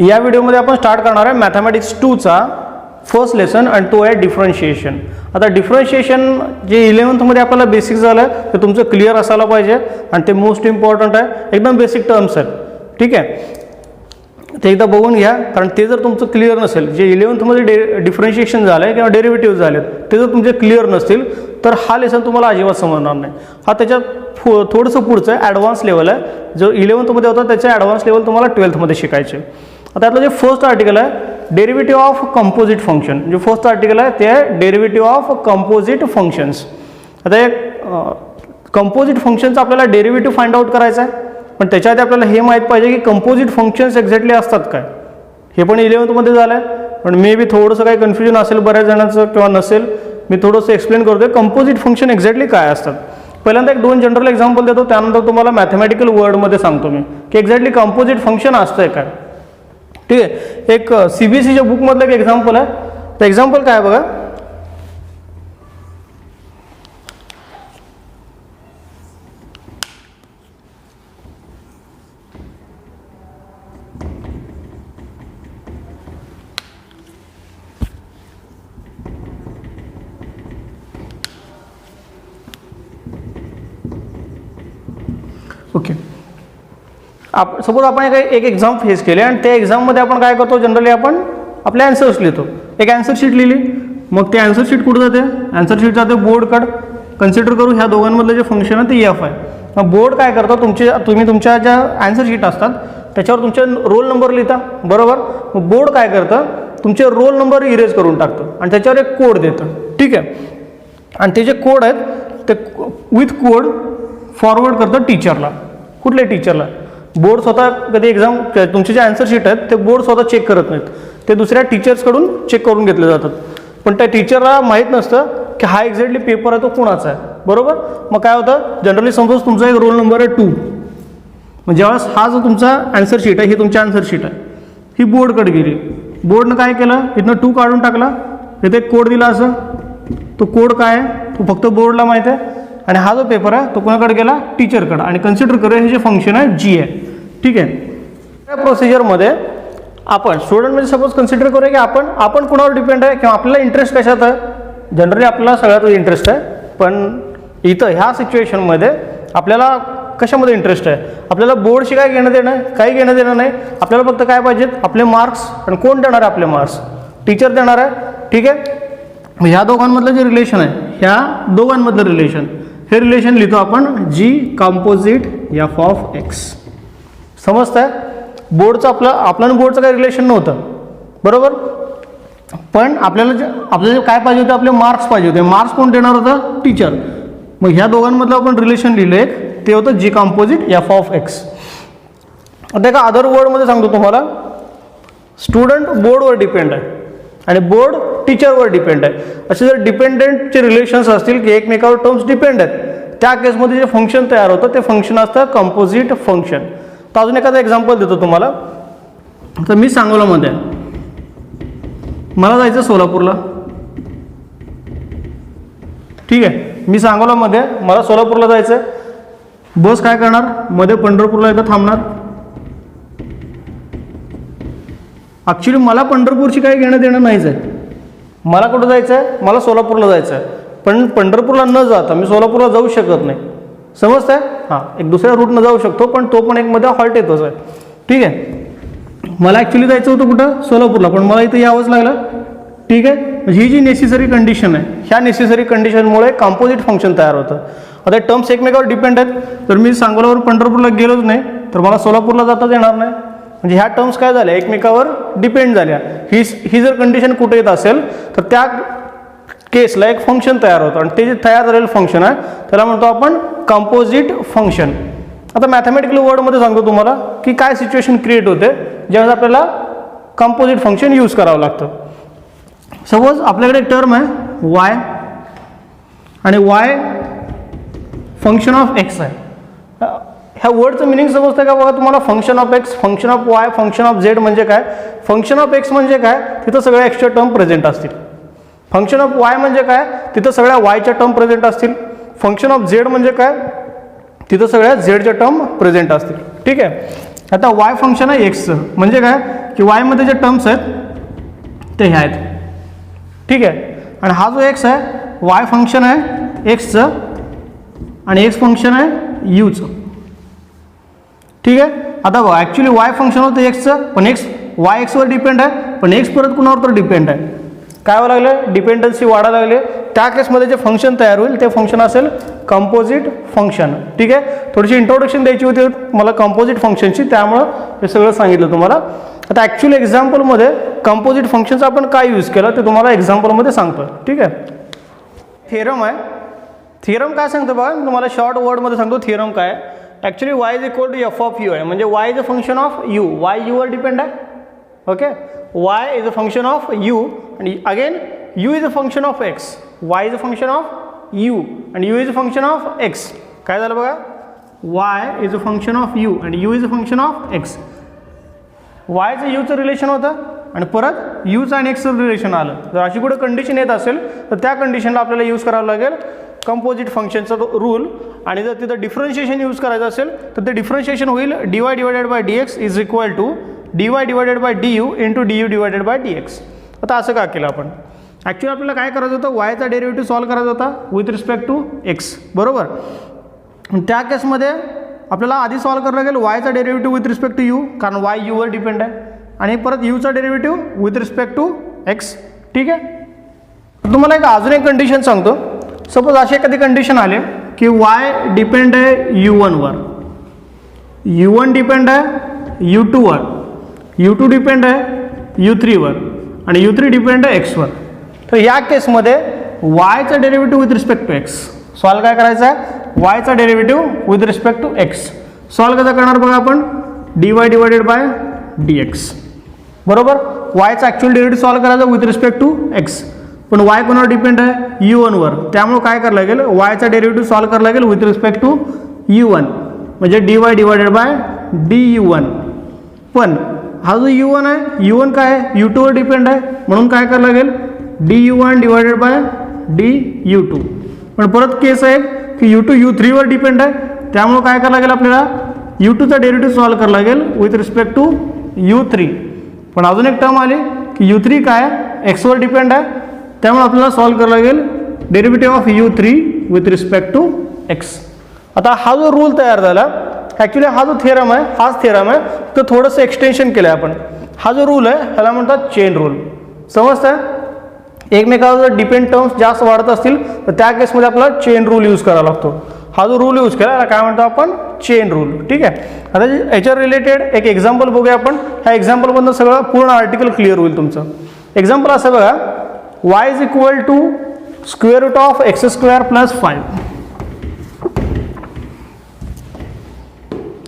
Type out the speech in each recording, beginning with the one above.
या व्हिडिओमध्ये आपण स्टार्ट करणार आहे मॅथमॅटिक्स 2चा फर्स्ट लेसन आणि तो आहे डिफरन्शिएशन. आता डिफरन्शिएशन जे 11th मध्ये आपल्याला बेसिक झालं ते तुमचं क्लिअर असायला पाहिजे आणि ते मोस्ट इम्पॉर्टंट आहे. एकदम बेसिक टर्म्स आहेत, ठीक आहे. ते एकदा बघून घ्या, कारण ते जर तुमचं क्लिअर नसेल, जे 11th मध्ये डिफरन्शिएशन झालं आहे किंवा डेरिव्हेटिव्ह झालेत ते जर तुमचे क्लिअर नसतील तर हा लेसन तुम्हाला अजिबात समजणार नाही. हा त्याच्यात थोडंसं पुढचं ॲडव्हान्स लेवल आहे. जो 11th मध्ये होता त्याचं ॲडव्हान्स लेवल तुम्हाला 12th मध्ये शिकायचे. आता यातलं जे फर्स्ट आर्टिकल आहे डेरिव्हेटिव्ह ऑफ कंपोजिट फंक्शन, जे फर्स्ट आर्टिकल आहे ते आहे डेरिव्हेटिव्ह ऑफ कंपोजिट फंक्शन्स. आता एक कंपोजिट फंक्शनचं आपल्याला डेरिव्हेटिव्ह फाइंड आउट करायचं आहे, पण त्याच्याआधी आपल्याला हे माहीत पाहिजे की कंपोजिट फंक्शन्स एक्झॅक्टली असतात काय. हे पण 11th मध्ये झालं आहे, पण मे बी थोडंसं काही कन्फ्युजन असेल बऱ्याच जणांचं किंवा नसेल. मी थोडंसं एक्सप्लेन करतोय कंपोजिट फंक्शन एक्झॅक्टली काय असतात. पहिल्यांदा एक 2 जनरल एक्झाम्पल देतो, त्यानंतर तुम्हाला मॅथमॅटिकल वर्डमध्ये सांगतो मी की एक्झॅक्टली कंपोजिट फंक्शन असतंय काय, ठीक आहे. एक CBSEच्या बुकमधलं एक एक्झाम्पल आहे. तर एक्झाम्पल काय आहे बघा. ओके, सपोज आपण एक एक्झाम फेस केले आणि त्या एक्झाममध्ये आपण काय करतो, जनरली आपण आपले आन्सर्स लिहितो. एक आन्सर शीट लिहिली, मग ते आन्सर शीट कुठं जाते, आन्सर शीट जाते बोर्डकडे. कन्सिडर करू ह्या दोघांमधलं जे फंक्शन आहे ते एफ आहे. मग बोर्ड काय करतं, तुम्ही तुमच्या ज्या आन्सर शीट असतात त्याच्यावर तुमचे रोल नंबर लिहिता, बरोबर. मग बोर्ड काय करतं, तुमचे रोल नंबर इरेज करून टाकतं आणि त्याच्यावर एक कोड देतं, ठीक आहे. आणि ते जे कोड आहेत ते विथ कोड फॉरवर्ड करतं टीचरला. कुठल्या टीचरला, बोर्ड स्वतः कधी एक्झाम तुमचे जे आन्सर शीट आहेत ते बोर्ड स्वतः चेक करत नाहीत, ते दुसऱ्या टीचर्सकडून चेक करून घेतले जातात. पण त्या टीचरला माहीत नसतं की हा एक्झॅक्टली पेपर आहे तो कुणाचा आहे, बरोबर. मग काय होतं, जनरली समजा तुमचा एक रोल नंबर आहे 2, मग ज्यावेळेस हा जो तुमचा आन्सर शीट आहे ही तुमची आन्सर शीट आहे, ही बोर्डकडे गेली. बोर्डनं काय केलं, इथनं 2 काढून टाकला, इथे एक कोड दिला असं. तो कोड काय आहे तो फक्त बोर्डला माहीत आहे, आणि हा जो पेपर आहे तो कोणाकडे गेला, टीचरकडे. आणि कन्सिडर करूया हे जे फंक्शन आहे जी आहे, ठीक आहे. त्या प्रोसिजरमध्ये आपण स्टुडंट म्हणजे सपोज कन्सिडर करूया की आपण कुणावर डिपेंड आहे किंवा आपल्याला इंटरेस्ट कशात आहे. जनरली आपल्याला सगळ्यात इंटरेस्ट आहे, पण इथं ह्या सिच्युएशनमध्ये आपल्याला कशामध्ये इंटरेस्ट आहे. आपल्याला बोर्डशी काय घेणं देणं आहे, काही घेणं देणं नाही. आपल्याला फक्त काय पाहिजेत, आपले मार्क्स. आणि कोण देणार आहे आपले मार्क्स, टीचर देणार आहे, ठीक आहे. ह्या दोघांमधलं जे रिलेशन आहे, ह्या दोघांमधलं रिलेशन, हे रिलेशन लिहितो आपण जी कंपोजिट एफ ऑफ एक्स. समजतंय. बोर्डचं आपल्याला बोर्डचं काही रिलेशन नव्हतं, बरोबर. पण आपल्याला काय पाहिजे होते, आपले मार्क्स पाहिजे होते. मार्क्स कोण देणार होतं, टीचर. मग ह्या दोघांमधलं आपण रिलेशन लिहिलं एक, ते होतं जी कंपोजिट एफ ऑफ एक्स. आता एका अदर वर्डमध्ये सांगतो तुम्हाला, स्टुडंट बोर्डवर डिपेंड आहे आणि बोर्ड टीचरवर डिपेंड आहे. असे जर डिपेंडंटचे रिलेशन्स असतील की एकमेकावर टर्म्स डिपेंड आहेत, त्या केसमध्ये जे फंक्शन तयार होतं ते फंक्शन असतं कंपोजिट फंक्शन. तर अजून एखादा एक्झाम्पल देतो तुम्हाला. तर मी सांगोलामध्ये आहे, मला जायचं सोलापूरला, ठीक आहे. मी सांगोलामध्ये, मला सोलापूरला जायचं आहे. बस काय करणार, मध्ये पंढरपूरला इथं थांबणार. ॲक्च्युली मला पंढरपूरची काही घेणं देणं नाहीच आहे. मला कुठं जायचं आहे, मला सोलापूरला जायचं आहे. पण पंढरपूरला न जाता मी सोलापूरला जाऊ शकत नाही, समजतंय. हां, एक दुसऱ्या रूटनं जाऊ शकतो, पण तो पण एक मध्ये हॉल्ट येतोच आहे, ठीक आहे. मला ॲक्च्युली जायचं होतं कुठं, सोलापूरला, पण मला इथं यावंच लागलं, ठीक आहे. ही जी नेसेसरी कंडिशन आहे, ह्या नेसेसरी कंडिशनमुळे कंपोजिट फंक्शन तयार होतं. आता टर्म्स एकमेकावर डिपेंड आहेत. तर मी सांगोलावर पंढरपूरला गेलोच नाही तर मला सोलापूरला जाताच येणार नाही. म्हणजे ह्या टर्म्स काय झाल्या, एकमेकावर डिपेंड झाल्या. ही जर कंडिशन कुठे येत असेल तर त्या केसला एक फंक्शन तयार होतं, आणि ते जे तयार झालेलं फंक्शन आहे त्याला म्हणतो आपण कंपोजिट फंक्शन. आता मॅथमॅटिकल वर्डमध्ये सांगतो तुम्हाला की काय सिच्युएशन क्रिएट होते ज्यावेळेस आपल्याला कंपोजिट फंक्शन यूज करावं लागतं. सपोज आपल्याकडे एक टर्म आहे वाय, आणि वाय फंक्शन ऑफ एक्स आहे. ह्या वर्डचं मिनिंग समजतं का बघा तुम्हाला. Function of x, function of Y, function of Z म्हणजे काय. फंक्शन ऑफ एक्स म्हणजे काय, तिथं सगळ्या एक्सच्या टर्म प्रेझेंट असतील. फंक्शन ऑफ वाय म्हणजे काय, तिथं सगळ्या वायच्या टर्म प्रेझेंट असतील. फंक्शन ऑफ झेड म्हणजे काय, तिथं सगळ्या झेडच्या टर्म प्रेझेंट असतील, ठीक आहे. आता वाय फंक्शन आहे एक्सचं, म्हणजे काय की वायमध्ये जे टर्म्स आहेत ते हे आहेत, ठीक आहे. आणि हा जो एक्स आहे, वाय फंक्शन आहे एक्सचं आणि एक्स फंक्शन आहे यूचं, ठीक आहे. आता बघा ॲक्च्युली वाय फंक्शन होतं एक्सचं, पण एक्स वाय एक्सवर डिपेंड आहे, पण एक्स परत कुणावर तर डिपेंड आहे. काय व्हायला लागलं, डिपेंडन्सी वाढायला लागले. त्या केसमध्ये जे फंक्शन तयार होईल ते फंक्शन असेल कंपोजिट फंक्शन, ठीक आहे. थोडीशी इंट्रोडक्शन द्यायची होती मला कंपोजिट फंक्शनची, त्यामुळं हे सगळं सांगितलं तुम्हाला. आता ॲक्च्युली एक्झाम्पलमध्ये कंपोजिट फंक्शनचा आपण काय यूज केलं ते तुम्हाला एक्झाम्पलमध्ये सांगतो, ठीक आहे. थिअरम आहे. थिअरम काय सांगतो बघा, तुम्हाला शॉर्ट वर्डमध्ये सांगतो थिअरम काय आहे. Actually y is equal to f of u आहे, म्हणजे y is a function of u, y यूवर डिपेंड आहे. Okay, y is a function of u आणि again u is a function of x, y is a function of u आणि u is a function of x. काय झालं बघा, y is a function of u आणि u is a function of x. वायचं यूचं relation होतं आणि परत यूचं आणि एक्सचं रिलेशन आलं. जर अशी कुठं कंडिशन येत असेल तर त्या कंडिशनला आपल्याला यूज करावं लागेल कंपोजिट फंक्शनचा रूल. आणि जर तिथं डिफरन्शिएशन यूज करायचं असेल तर ते डिफरन्शिएशन होईल dy divided by dx is equal to dy divided by du into du divided by dx. आता असं का केलं आपण, ॲक्च्युली आपल्याला काय करायचं होतं, वायचा डेरिव्हेटिव्ह सॉल्व करायचा होता विथ रिस्पेक्ट टू एक्स, बरोबर. त्या केसमध्ये आपल्याला आधी सॉल्व करायला लागेल वायचा derivative with respect to u, कारण वाय यूवर डिपेंड आहे, आणि परत यूचा derivative with respect to x, ठीक आहे. तुम्हाला एक अजून एक कंडिशन सांगतो. सपोज अशी एखादी कंडिशन आले की वाय डिपेंड आहे u1वर, u1 डिपेंड आहे u2वर, u2 डिपेंड आहे u3वर आणि u3 डिपेंड आहे एक्सवर. तर या केसमध्ये वायचा derivative with respect to x solve काय करायचं आहे, वायचा derivative with respect to x solve कसा करणार बघा आपण, dy डिवायडेड बाय dx, बरोबर. वायचा ॲक्च्युअल डेरिव्हेटिव्ह सॉल्व करायचा विथ रिस्पेक्ट टू एक्स, पण वाय कोणावर डिपेंड आहे u1वर, त्यामुळे काय करायला लागेल, वायचा डेरिव्हेटिव्ह सॉल्व करायला लागेल विथ रिस्पेक्ट टू u1, म्हणजे dy डिवायडेड बाय du1. पण हा जो u1 आहे, u1 काय आहे, u2वर डिपेंड आहे, म्हणून काय करायला लागेल du1 डिवायडेड बाय du2. पण परत केस आहे की u2 u3वर डिपेंड आहे, त्यामुळे काय करायला लागेल आपल्याला u2चा डेरिव्हेटिव्ह सॉल्व करायला लागेल विथ रिस्पेक्ट टू u3. पण अजून एक टर्म आली की u3 काय एक्सवर डिपेंड आहे, त्यामुळे आपल्याला सॉल्व करायला लागेल derivative of u3 with respect to x. आता हा जो रूल तयार झाला, ॲक्च्युली हा जो थिअरम आहे हाच थिअरम आहे, तर थोडंसं एक्सटेन्शन केलं आहे आपण. हा जो रूल आहे ह्याला म्हणतात चेन रूल, समजतं. एकमेकावर जर डिपेंड टर्म्स जास्त वाढत असतील तर त्या केसमध्ये आपल्याला चेन रूल यूज करावा लागतो. हा जो रूल यूज केला याला काय म्हणतो आपण, चेन रूल, ठीक आहे. आता याच्या रिलेटेड एक एक्झाम्पल बघूया आपण. ह्या एक्झाम्पलमधून सगळं पूर्ण आर्टिकल क्लिअर होईल तुमचं. एक्झाम्पल असं बघा, y is equal to square root of x square plus 5.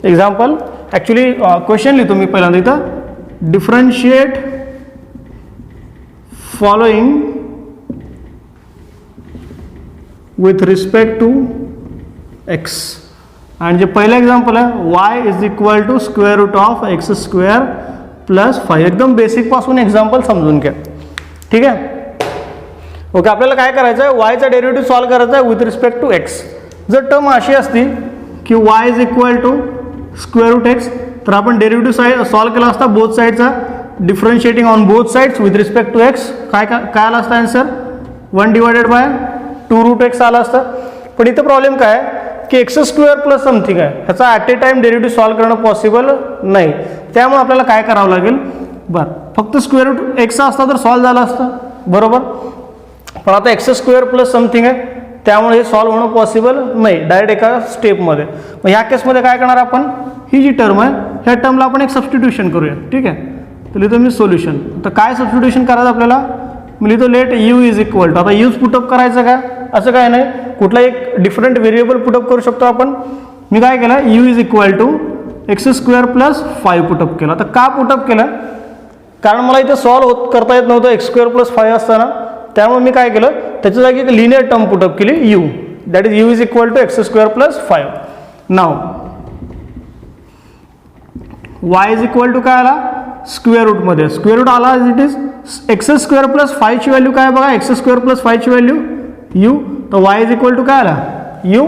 Example actually question लिहितो मी पहिल्यांदा इथं, differentiate following with respect to x. आणि जे पहिलं एक्झाम्पल आहे y is equal to square root of x square plus 5. एकदम बेसिकपासून एक्झाम्पल समजून घ्या, ठीक आहे. ओके, आपल्याला काय करायचं आहे, वायचा डेरिव्हेटिव्ह सॉल्व करायचा आहे विथ रिस्पेक्ट टू एक्स. जर टर्म अशी असती की y is equal to square root x, तर आपण डेरिव्हेटिव्ह सॉल्व केला असता बोथ साईडचा, differentiating on both sides with respect to x. काय आला असता answer, 1 divided by 2 root x आला असता. पण इथं प्रॉब्लेम काय आहे की एक्स स्क्वेअर प्लस समथिंग आहे, ह्याचा at a time derivative solve करणं पॉसिबल नाही, त्यामुळे आपल्याला काय करावं लागेल, बरं फक्त स्क्वेअर रूट एक्स असता तर सॉल्व झालं असतं, बरोबर. पण आता एक्स स्क्वेअर प्लस समथिंग आहे, त्यामुळे हे सॉल्व होणं पॉसिबल नाही डायरेक्ट एका स्टेपमध्ये. मग ह्या केसमध्ये काय करणार आपण, ही जी टर्म आहे ह्या टर्मला आपण एक सबस्टिट्यूशन करूया, ठीक आहे. तर लिहितो मी सोल्युशन. तर काय सबस्टिट्यूशन करायचं आपल्याला, मी लिहितो let u is equal to, आता यूज पुटअप करायचं का, असं काय नाही, कुठला एक डिफरंट व्हेरिएबल पुटअप करू शकतो आपण. मी काय केलं, u is equal to x square plus 5 put up केला. तर का पुटअप केलं, कारण मला इथे सॉल्व करता येत नव्हतं एक्स स्क्वेअर प्लस 5 असताना, त्यामुळे मी काय केलं त्याच्या जागी एक लिनियर टर्म पुटअप केली u, that is u is equal to x square plus 5. नाव वाय इज इक्वल टू काय आला, स्क्वेअर रूटमध्ये स्क्वेअर रूट आला, it is x square plus 5 ची व्हॅल्यू काय बघा, एक्स स्क्वेअर प्लस 5 ची व्हॅल्यू यू, तर वाय इज इक्वल टू काय आला यू.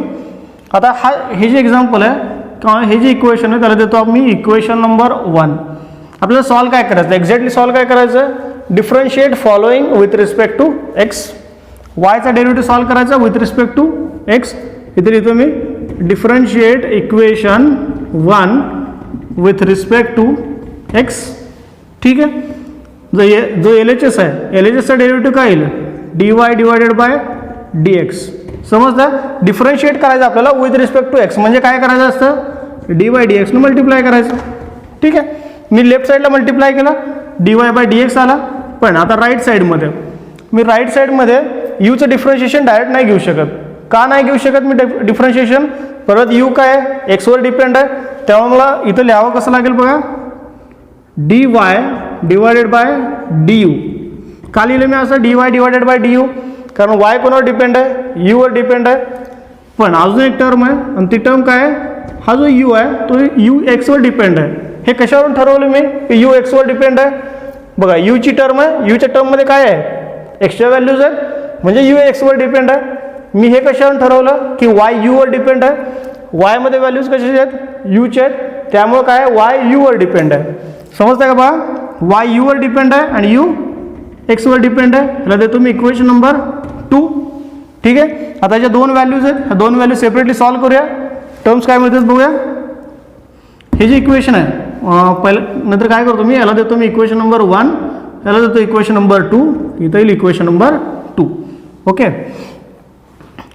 आता हे जे एक्झाम्पल आहे किंवा हे जे इक्वेशन आहे त्याला देतो मी इक्वेशन नंबर 1. आपल्याला सॉल्व काय करायचं, एक्झॅक्टली सॉल्व काय करायचं, differentiate following with respect to x. वायचा डेरिव्हेटिव्ह सॉल्व करायचा विथ रिस्पेक्ट टू एक्स. इथे लिहितो मी differentiate equation 1 with respect to x. ठीक आहे. जो एल एच एस आहे, एल एच एसचा डेरिव्हेटिव्ह काय येईल, d y divided by d x. समजतं. डिफरन्शिएट करायचं आपल्याला विथ रिस्पेक्ट टू एक्स, म्हणजे काय करायचं असतं, डी वाय डी एक्सनं मल्टिप्लाय करायचं. ठीक आहे. मी लेफ्ट साईडला मल्टिप्लाय केला, D y by d x आला. पण आता राईट साईडमध्ये मी राईट साईडमध्ये यूचं डिफरन्शिएशन डायरेक्ट नाही घेऊ शकत. का नाही घेऊ शकत मी डिफरन्शिएशन, परत यू काय आहे, एक्सवर डिपेंड आहे. तेव्हा मला इथं लिहावं कसं लागेल बघा, D y divided by d you. का लिहिलं मी असं D y divided by d you, कारण वाय कोणावर डिपेंड आहे, यूवर डिपेंड आहे. पण अजून एक टर्म आहे आणि ती टर्म काय आहे, हा जो यू आहे तो यू एक्सवर डिपेंड आहे. हे कशावरून ठरवलं मी की यू एक्सवर डिपेंड आहे. बघा यूची टर्म आहे, यूच्या टर्ममध्ये काय आहे, एक्स्ट्रा व्हॅल्यूज आहे, म्हणजे यू एक्सवर डिपेंड आहे. मी हे कशावरून ठरवलं की वाय यूवर डिपेंड आहे. वायमध्ये व्हॅल्यूज कशाचे आहेत, यूचे आहेत, त्यामुळे काय वाय यूवर डिपेंड आहे. समजतं का बघा, वाय यूवर डिपेंड आहे आणि यू एक्सवर डिपेंड आहे. ह्याला देतो मी इक्वेशन नंबर 2. ठीक आहे. आता याच्या दोन व्हॅल्यूज आहेत, ह्या दोन व्हॅल्यू सेपरेटली सॉल्व करूया. टर्म्स काय मिळतात बघूया. हे जे इक्वेशन आहे पहिलं, नंतर काय करतो मी, याला देतो मी इक्वेशन नंबर 1, याला देतो इक्वेशन नंबर 2, इथं येईल इक्वेशन नंबर 2. ओके.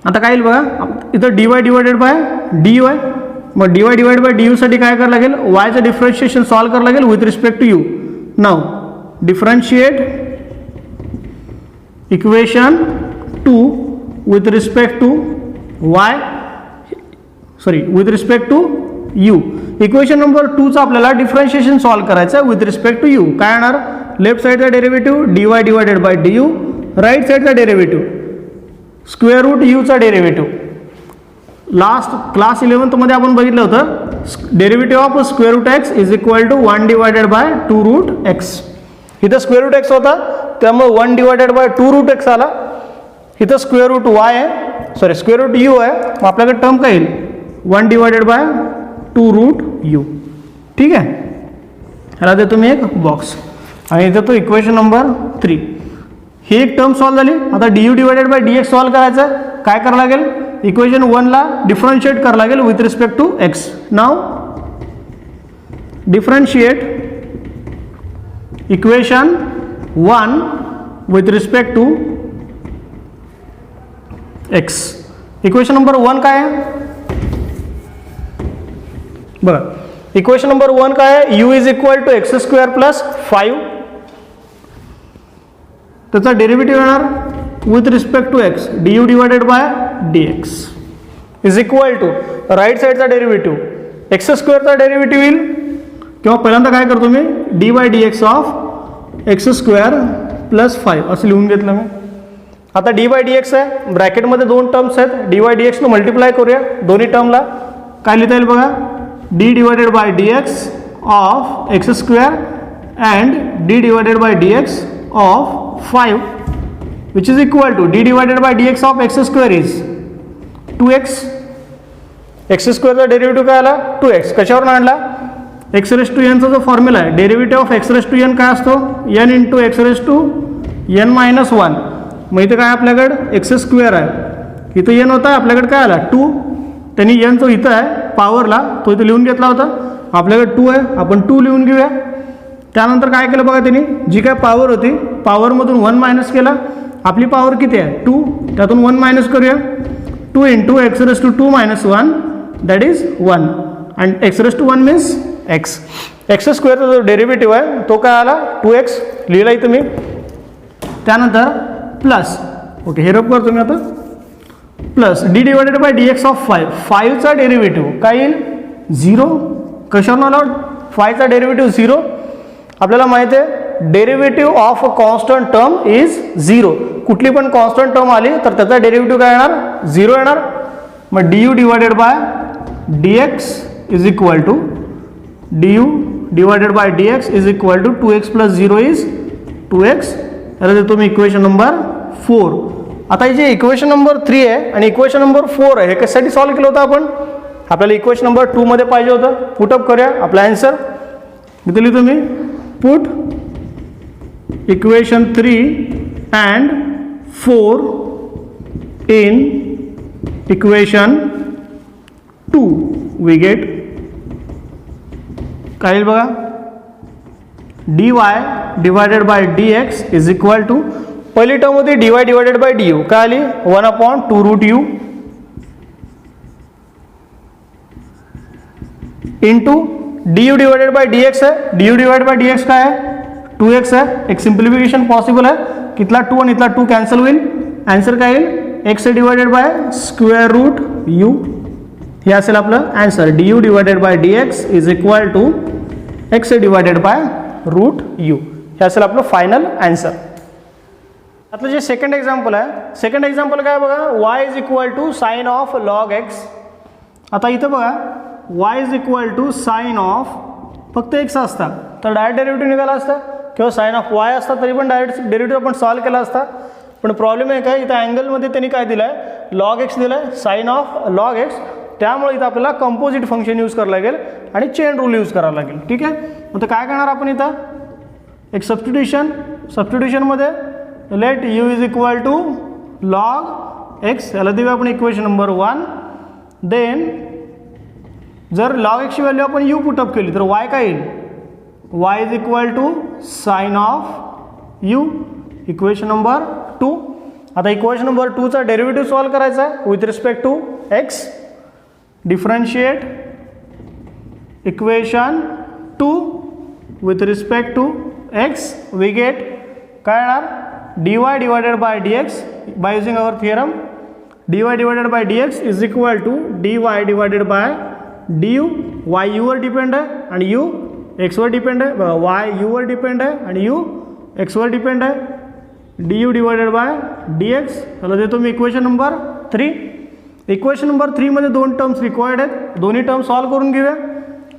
आता काय येईल बघा, इथं d y divided by d u आहे. मग d y divided by d u साठी काय करावं लागेल, वायचं डिफरन्शिएशन सॉल्व करावं लागेल with respect to u. Now differentiate equation 2 with respect to y, sorry with respect to u. Equation number 2चा आपल्याला डिफरन्शिएशन सॉल्व करायचं आहे विथ रिस्पेक्ट टू यू. काय येणार, लेफ्ट साईडचा derivative d y divided by d u, right साईडचा derivative square root यूचा derivative. Last class 11th मध्ये आपण बघितलं होतं, derivative of square root x is equal to 1 divided by 2 root x. इथं स्क्वेअर रूट एक्स होता त्यामुळे 1 डिवायडेड बाय 2 रूट एक्स आला. इथं स्क्वेअर रूट वाय आहे, सॉरी स्क्वेअर रूट यू आहे, मग आपल्याकडे टर्म काय येईल 1 डिवायडेड बाय 2 रूट यू. ठीक आहे. ह्याला देतो मी एक बॉक्स आणि देतो इक्वेशन नंबर 3. ही एक टर्म सॉल्व झाली. आता D u divided by d x solve करायचं आहे. काय करावं लागेल, इक्वेशन 1ला डिफरन्शिएट करावं लागेल with respect to x. Now differentiate equation 1 with respect to x. Equation number 1 काय आहे बघा, इक्वेशन नंबर 1 काय आहे, u is equal to x square plus 5. त्याचा डेरिव्हेटिव्ह येणार with respect to x, d u divided by d x is equal to right साईडचा derivative x स्क्वेअरचा derivative येईल, किंवा पहिल्यांदा काय करतो मी d by d x of x square plus 5 असं लिहून घेतलं मी. आता डी बाय डी एक्स आहे, ब्रॅकेटमध्ये दोन टर्म्स आहेत, डी बाय डी एक्सनं मल्टिप्लाय करूया दोन्ही टर्मला. काय लिहिता येईल बघा, d divided by d x of x square and d divided by d x of 5 which is equal to d divided by d x of x square is 2x. X स्क्वेअरचा derivative काय आला 2x. कशावरून आणला, x raise to एनचा जो formula आहे, derivative of x raise to n काय असतो, n into x raise to n minus 1. मग इथे काय आपल्याकडे एक्स स्क्वेअर आहे, इथं एन होता, आपल्याकडे काय आला 2. त्यांनी एन जो इथं आहे पॉवरला तो इथं लिहून घेतला होता, आपल्याकडे 2 आहे, आपण 2 लिहून घेऊया. त्यानंतर काय केलं बघा, त्यांनी जी काय पॉवर होती पॉवरमधून 1 मायनस केला. आपली पॉवर किती आहे 2, त्यातून 1 मायनस करूया. 2 into x raise to 2 minus 1 that is 1 and x raise to 1 means x. X स्क्वेअरचा जो डेरिव्हेटिव्ह आहे तो काय आला 2x लिहिला इथं मी. त्यानंतर प्लस, ओके हे रब करतो मी आता, plus d divided by d x of 5. 5चा डेरिव्हेटिव्ह काय येईल 0. कशावरून आला 5चा डेरिव्हेटिव्ह 0. आपल्याला माहिती आहे derivative of a constant term is 0. कुठली पण कॉन्स्टंट टर्म आली तर त्याचा डेरिव्हेटिव्ह काय येणार 0 येणार. मग d u divided by d x is equal to d u divided by d x is equal to 2x plus 0 is 2x. याला देतो मी इक्वेशन नंबर 4. आता हे जे इक्वेशन नंबर 3 आहे आणि इक्वेशन नंबर 4 आहे हे कशासाठी सॉल्व केलं होतं आपण, आपल्याला इक्वेशन नंबर 2 मध्ये पाहिजे होतं. पुटअप करूया आपला आन्सर. इथे लिहितो मी put equation 3 and 4 in equation 2 we get काय येईल बघा, dy divided by dx is equal to, पहिली टर्म होती dy डिवायडेड बाय du, काय आली 1/2√u into du divided by dx है, du डिवाइडेड बाय dx काय है 2x है, एक सिंप्लिफिकेशन पॉसिबल है, कितना 2 आणि इथला 2 कॅन्सल होईल, आन्सर काय येईल x divided by square root u, हे असेल आपलं answer, du divided by dx is equal to x divided by root u, हे असेल आपलं फायनल आन्सर. आता जे सेकंड एक्झाम्पल आहे, सेकंड एक्झाम्पल काय बघा, y is equal to sine of log x. आता इथं बघा y is equal to sine of फक्त x असता तर डायरेक्ट डेरिव्हेटिव्ह निघाला असता, किंवा साइन ऑफ y असता तरी पण डायरेक्ट डेरिव्हेटिव्ह आपण सॉल्व केला असता. पण प्रॉब्लेम आहे काय, इथं अँगलमध्ये त्यांनी काय दिलं आहे, लॉग एक्स दिलं आहे, साइन ऑफ लॉग एक्स, त्यामुळे इथं आपल्याला कंपोजिट फंक्शन यूज करावं लागेल आणि चेन रूल यूज करावं लागेल. ठीक आहे, मग काय करणार आपण इथं, एक सबस्टिट्यूशनमध्ये let u is equal to log x, याला देऊया आपण इक्वेशन नंबर 1. देन जर लॉग एक्सची व्हॅल्यू आपण u पुटअप केली तर y काय येईल, y is equal to sine of u, equation number 2. आता इक्वेशन नंबर 2 चा डेरिव्हेटिव्ह सॉल्व करायचा आहे with respect to x. Differentiate equation 2 with respect to x, we get काय येणार, dy divided by dx by using our theorem, dy divided by dx is equal to dy divided by du, y u वर depend आहे आणि u x वर depend आहे, y u वर depend आहे आणि u x वर डिपेंड आहे, du डिवायडेड बाय dx, त्याला देतो मी इक्वेशन नंबर 3. इक्वेशन नंबर 3 मध्ये दोन टर्म्स रिक्वायर्ड आहेत, दोन्ही टर्म सॉल्व करून घेऊया.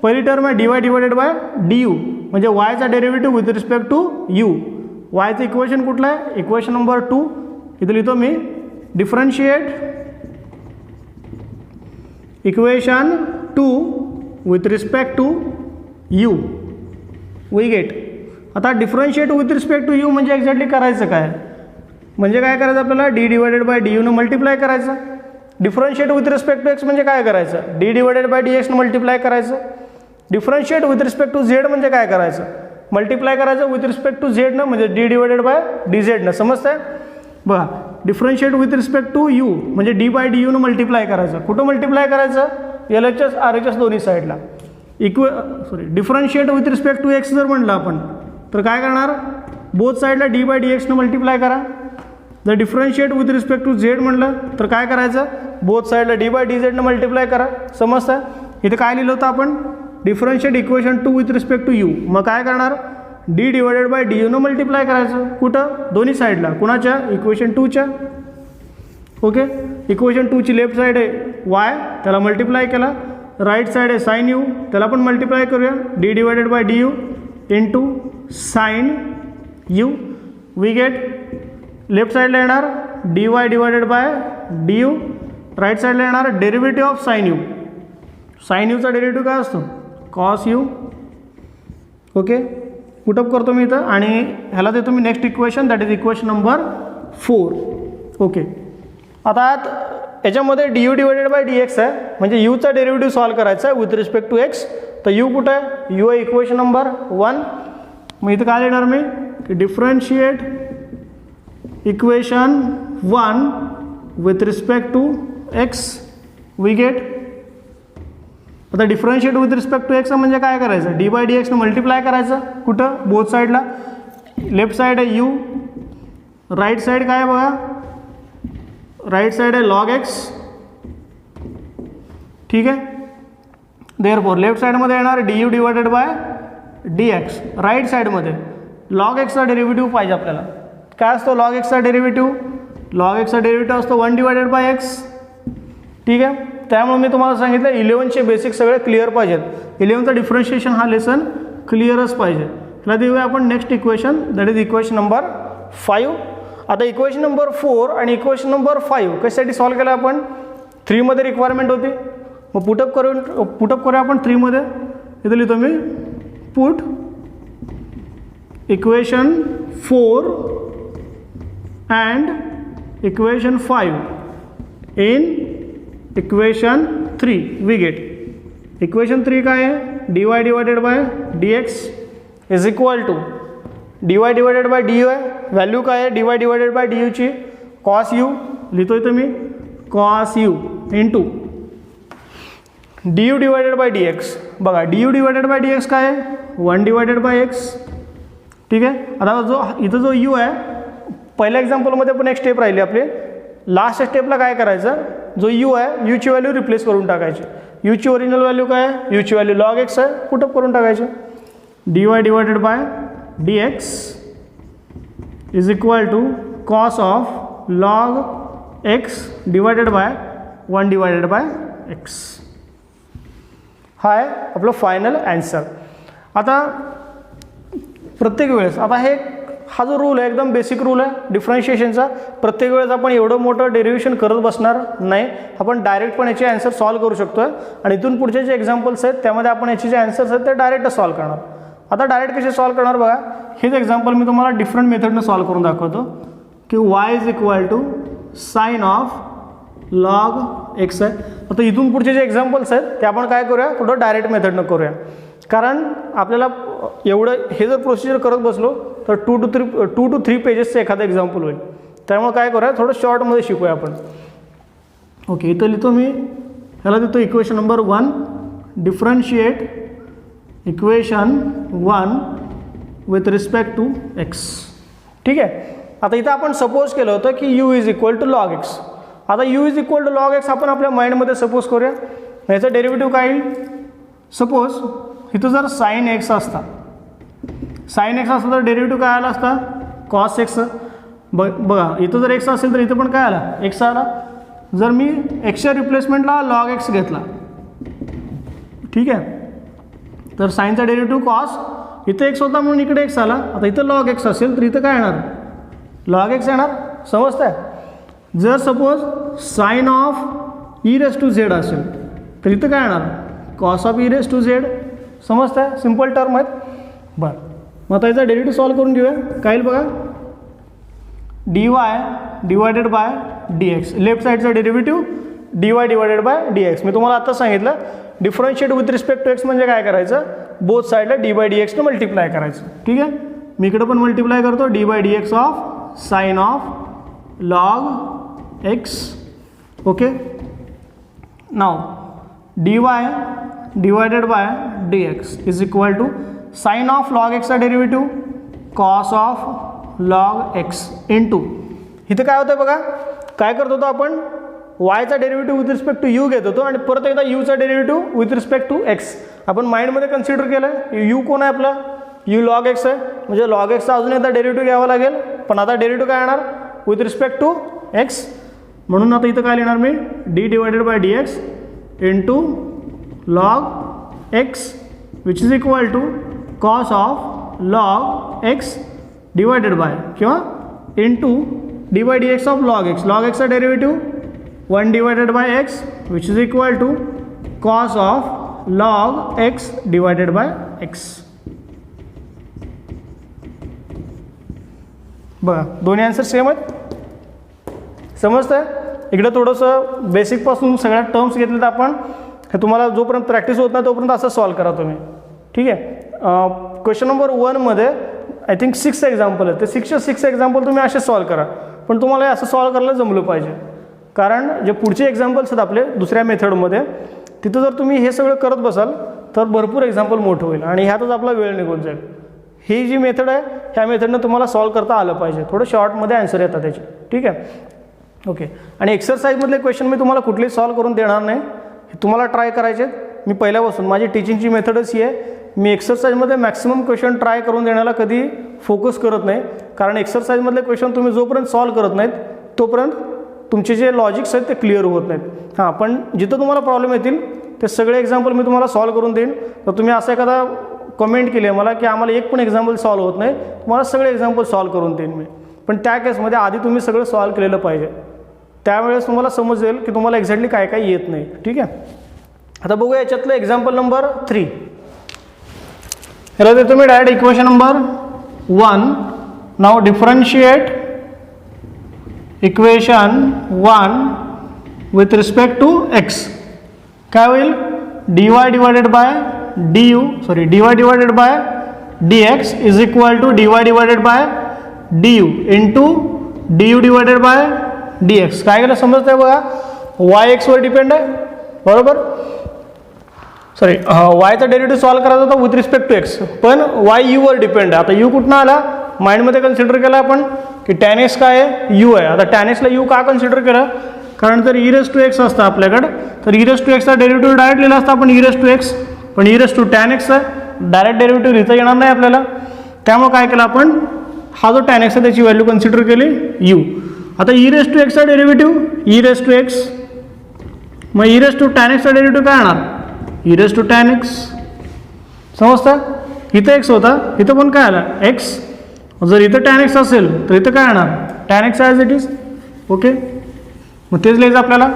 पहिली टर्म आहे dy डिवायडेड बाय du, म्हणजे y चा derivative with respect to u. y चं इक्वेशन कुठलं आहे, इक्वेशन नंबर 2, इथं लिहितो मी differentiate equation 2 with respect to u, we get. आता differentiate with respect to u म्हणजे एक्झॅक्टली करायचं काय, म्हणजे काय करायचं आपल्याला, d डिवायडेड बाय du ने मल्टिप्लाय करायचं. Differentiate with respect to x म्हणजे काय करायचं, d डिवायडेड बाय dx ने मल्टिप्लाय करायचं. Differentiate with respect to z म्हणजे काय करायचं, मल्टिप्लाय करायचं विथ रिस्पेक्ट टू z न, म्हणजे d डिवायडेड बाय dz न, समजतंय बघा. Differentiate with respect to u म्हणजे d बाय du न मल्टिप्लाय करायचं, कुठं मल्टिप्लाय करायचं, LHS RHS दोन्ही साईडला. Differentiate with respect to x जर म्हटलं आपण तर काय करणार, बोथ साईडला d बाय dx न मल्टिप्लाय करा. जर differentiate with respect to z म्हटलं तर काय करायचं, बोथ साईडला d बाय dz न मल्टिप्लाय करा, समजतं. इथे काय लिहिलं होतं आपण, differentiate equation 2 with respect to u, मग काय करणार, d डिवायडेड बाय du न मल्टिप्लाय करायचं, कुठं, दोन्ही साईडला, कुणाच्या, इक्वेशन 2च्या. ओके, इक्वेशन 2 ची लेफ्ट साईड आहे y, त्याला मल्टिप्लाय केला, राईट साईड आहे साइन u, त्याला पण मल्टिप्लाय करूया, d divided by du into sine u, we get. Left साईडला येणार dy divided by du, right साईडला येणार derivative of sine u. Sine यूचा डेरिव्हेटिव्ह काय असतो, कॉस u. ओके, पुटअप करतो मी इथं आणि ह्याला देतो मी next equation, that is equation number 4. Okay, आता याच्यामध्ये du डिवायडेड बाय dx आहे, म्हणजे u चा डेरिव्हेटिव्ह सॉल्व करायचा आहे विथ रिस्पेक्ट टू x. तर u कुठं आहे, u आहे इक्वेशन नंबर 1. मग इथं काय लिहिणार मी, की differentiate equation 1 with respect to x, we get. आता differentiate with respect to x म्हणजे काय करायचं, d बाय dx ने मल्टिप्लाय करायचं, कुठं, बोथ साईडला. लेफ्ट साईड आहे u, राईट साईड काय बघा, राईट साईड आहे लॉग x. ठीक आहे, देअरफॉर लेफ्ट साईडमध्ये येणार du divided by dx, right साईडमध्ये लॉग एक्सचा डेरिव्हेटिव्ह पाहिजे आपल्याला. काय असतो लॉग एक्सचा डेरिव्हेटिव्ह, लॉग एक्सचा डेरिव्हेटिव्ह असतो 1 डिवायडेड बाय x. ठीक आहे, त्यामुळे मी तुम्हाला सांगितलं 11चे बेसिक सगळे क्लिअर पाहिजेत. 11चा डिफरन्शिएशन हा लेसन क्लिअरच पाहिजे. त्याला देऊया आपण next equation, that is equation number 5. आता इक्वेशन नंबर 4 आणि इक्वेशन नंबर 5 कशासाठी सॉल्व केलं आपण, 3 मध्ये रिक्वायरमेंट होती. मग पुटअप करूया आपण 3 मध्ये. इथं लिहितो मी put equation 4 and equation 5 in equation 3 we get equation 3 काय आहे dy divided by dx is equal to dy divided by du आहे व्हॅल्यू काय आहे dy divided by du ची cos u लिहितोय तुम्ही cos u into du divided by dx बघा du divided by dx काय आहे 1 divided by x ठीक आहे. आता जो इथं जो u आहे पहिल्या एक्झाम्पलमध्ये पण एक स्टेप राहिली आपली लास्ट स्टेपला काय करायचं जो u आहे u ची व्हॅल्यू रिप्लेस करून टाकायची u ची ओरिजिनल व्हॅल्यू काय आहे u ची व्हॅल्यू log x आहे पुटअप करून टाकायची dy divided by dx is equal to cos of log x divided by 1 divided by x हा आहे आपलं फायनल आन्सर. आता प्रत्येक वेळेस आता हा जो रूल आहे एकदम बेसिक रूल आहे डिफरन्शिएशनचा प्रत्येक वेळेस आपण एवढं मोठं डेरिव्हेशन करत बसणार नाही आपण डायरेक्ट पण याचे आन्सर सॉल्व्ह करू शकतो आणि इथून पुढचे जे एक्झाम्पल्स आहेत त्यामध्ये आपण याचे जे आन्सर्स आहेत ते डायरेक्ट सॉल्व्ह करणार. आता डायरेक्ट कसे सॉल्व्ह करणार बघा हेच एक्झाम्पल मी तुम्हाला डिफरंट मेथडनं सॉल्व्ह करून दाखवतो की y is equal to sine of log x आहे. आता इथून पुढचे जे एक्झाम्पल्स आहेत ते आपण काय करूया थोडं डायरेक्ट मेथडनं करूया कारण आपल्याला एवढं हे जर प्रोसिजर करत बसलो तर 2 to 3 पेजेसचं एखादं एक्झाम्पल होईल त्यामुळे काय करूया थोडं शॉर्टमध्ये शिकूया आपण. ओके इथं लिहितो मी ह्याला देतो equation number 1 differentiate equation 1 with respect to x ठीक आहे. आता इथं आपण सपोज केलं होतं की u is equal to log x. आता u is equal to log x आपण आपल्या माइंडमध्ये सपोज करूया ह्याचं डेरिव्हेटिव्ह काय येईल सपोज इथं जर साइन x असता साइन x असता तर डेरिव्हेटिव्ह काय आला असता कॉस x बघा इथं जर x असेल तर इथं पण काय आला x आला. जर मी xच्या रिप्लेसमेंटला log x घेतला ठीक आहे तर साइनचा डेरिव्हेटिव्ह कॉस इथं x होता म्हणून इकडे x आला. आता इथं log x असेल तर इथं काय येणार log x येणार समजतंय. जर suppose sine of e raise to z असेल तर इथं काय येणार cos of e raise to z समजतंय सिम्पल टर्म आहेत. बरं मग आता याचा डेरिव्हेटिव्ह सॉल्व्ह करून घेऊया काय येईल बघा dy divided by dx left साईडचा derivative dy divided by dx. मी तुम्हाला आता सांगितलं differentiate with respect to x म्हणजे काय करायचं बोथ साईडला dy dx ने मल्टिप्लाय करायचं ठीक आहे. मी इकडे पण मल्टिप्लाय करतो dy dx of sine of log x okay. Now dy divided by dx is equal to sine of log x चा derivative cos of log x into इथे काय होतं बघा काय करत होतो आपण y चा derivative with respect to u घेत होतो आणि परत एकदा u चा derivative with respect to x आपण माइंडमध्ये कन्सिडर केलं u कोण आहे आपला u log x आहे म्हणजे log x चा अजून एकदा डेरिव्हेटिव्ह घ्यावा लागेल पण आता डेरिव्हेटिव्ह काय येणार विथ रिस्पेक्ट टू x म्हणून आता इथं काय लिहिणार मी d divided by dx into log x which is equal to cos of log x divided by किंवा into dy dx of log x चा derivative 1 divided by x which is equal to cos of log x divided by x. बघा दोन्ही answer same आहेत समजतंय. इकडे थोडंसं बेसिकपासून सगळ्या terms घेतले तर आपण हे तुम्हाला जोपर्यंत प्रॅक्टिस होत नाही तोपर्यंत असं सॉल्व्ह करा तुम्ही ठीक आहे. क्वेश्चन नंबर 1मध्ये आय थिंक 6 एक्झाम्पल आहेत ते 6 एक्झाम्पल तुम्ही असे सॉल्व्ह करा पण तुम्हाला असं सॉल्व्ह करायला जमलं पाहिजे कारण जे पुढचे एक्झाम्पल्स आहेत आपले दुसऱ्या मेथडमध्ये तिथं जर तुम्ही हे सगळं करत बसाल तर भरपूर एक्झाम्पल मोठं होईल आणि ह्यातच आपला वेळ निघून जाईल. ही जी मेथड आहे ह्या मेथडनं तुम्हाला सॉल्व्ह करता आलं पाहिजे थोडं शॉर्टमध्ये आन्सर येतात त्याचे ठीक आहे ओके. आणि एक्सरसाइजमधले क्वेश्चन मी तुम्हाला कुठलेही सॉल्व्ह करून देणार नाही हे तुम्हाला ट्राय करायचे आहेत. मी पहिल्यापासून माझी टीचिंगची मेथडच ही आहे मी एक्सरसाइजमध्ये मॅक्सिमम क्वेश्चन ट्राय करून देण्याला कधी फोकस करत नाही कारण एक्सरसाइजमधले क्वेश्चन तुम्ही जोपर्यंत सॉल्व्ह करत नाहीत तोपर्यंत तुमचे जे लॉजिक्स आहेत ते क्लिअर होत नाहीत. हां पण जिथं तुम्हाला प्रॉब्लेम येतील ते सगळे एक्झाम्पल मी तुम्हाला सॉल्व्ह करून देईन. तर तुम्ही असं एखादा कमेंट केली आहे मला की आम्हाला एक पण एक्झाम्पल सॉल्व्ह होत नाही तुम्हाला सगळे एक्झाम्पल सॉल्व्ह करून देईन मी पण त्या केसमध्ये आधी तुम्ही सगळं सॉल्व्ह केलेलं पाहिजे त्यावेळेस तुम्हाला समजेल की तुम्हाला एक्झॅक्टली काय काय येत नाही ठीक आहे. आता बघूया याच्यातलं एक्झाम्पल नंबर 3 ह्याला देतो मी direct equation number 1. Now differentiate equation 1 with respect to x. काय होईल? dy divided by dx is equal to dy divided by du into du divided by dx. काय केलं समजतंय बघा, y x वर डिपेंड आहे, बरोबर. सॉरी, वायचा डेरिव्हेटिव्ह सॉल्व करायचा होता विथ रिस्पेक्ट टू एक्स, पण वाय यू वर डिपेंड आहे. आता यू कुठनं आला? माइंडमध्ये कन्सिडर केला आपण की tan x काय आहे? यू आहे. आता tan x ला यू का कन्सिडर केलं? कारण जर e रेस टू एक्स असतं आपल्याकडं तर e रेस टू एक्सचा डेरिव्हेटिव्ह डायरेक्ट लिहिला असता आपण e रेस टू एक्स, पण e raise to tan x आहे, डायरेक्ट डेरिव्हेटिव्ह लिहिता येणार नाही आपल्याला. त्यामुळे काय केलं आपण, हा जो tan x आहे त्याची व्हॅल्यू कन्सिडर केली u. आता e रेस टू एक्सचा derivative e raise to x, मग e raise to tan x चा डेरिव्हेटिव्ह काय येणार? e raise to tan x. समजतं? इथं x होता, इथं पण काय आला? x. जर इथं tan x असेल तर इथं काय येणार? tan x as it is. Okay, मग तेच लिहायचं आपल्याला.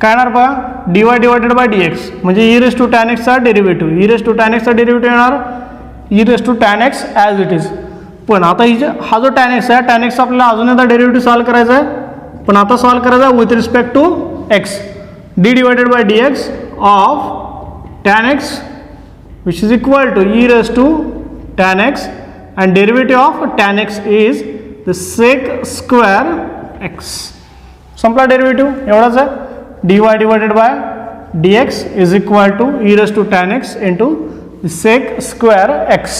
काय येणार बघा, dy डिवायडेड बाय dx म्हणजे e raise to tan x चा derivative. e raise to tan x चा डेरिव्हेटिव्ह येणार e raise to tan x as it is. पण आता हा जो tan x आहे, tan x आपल्याला अजून एकदा डेरिव्हेटिव्ह सॉल्व करायचा आहे, पण आता सॉल्व करायचा with respect to x. d divided by dx of tan x which is equal to e raised to tan x, and derivative of tan x is the sec square x. संपला derivative, एवढाच आहे. dy divided by dx is equal to e raised to tan x into the sec square x.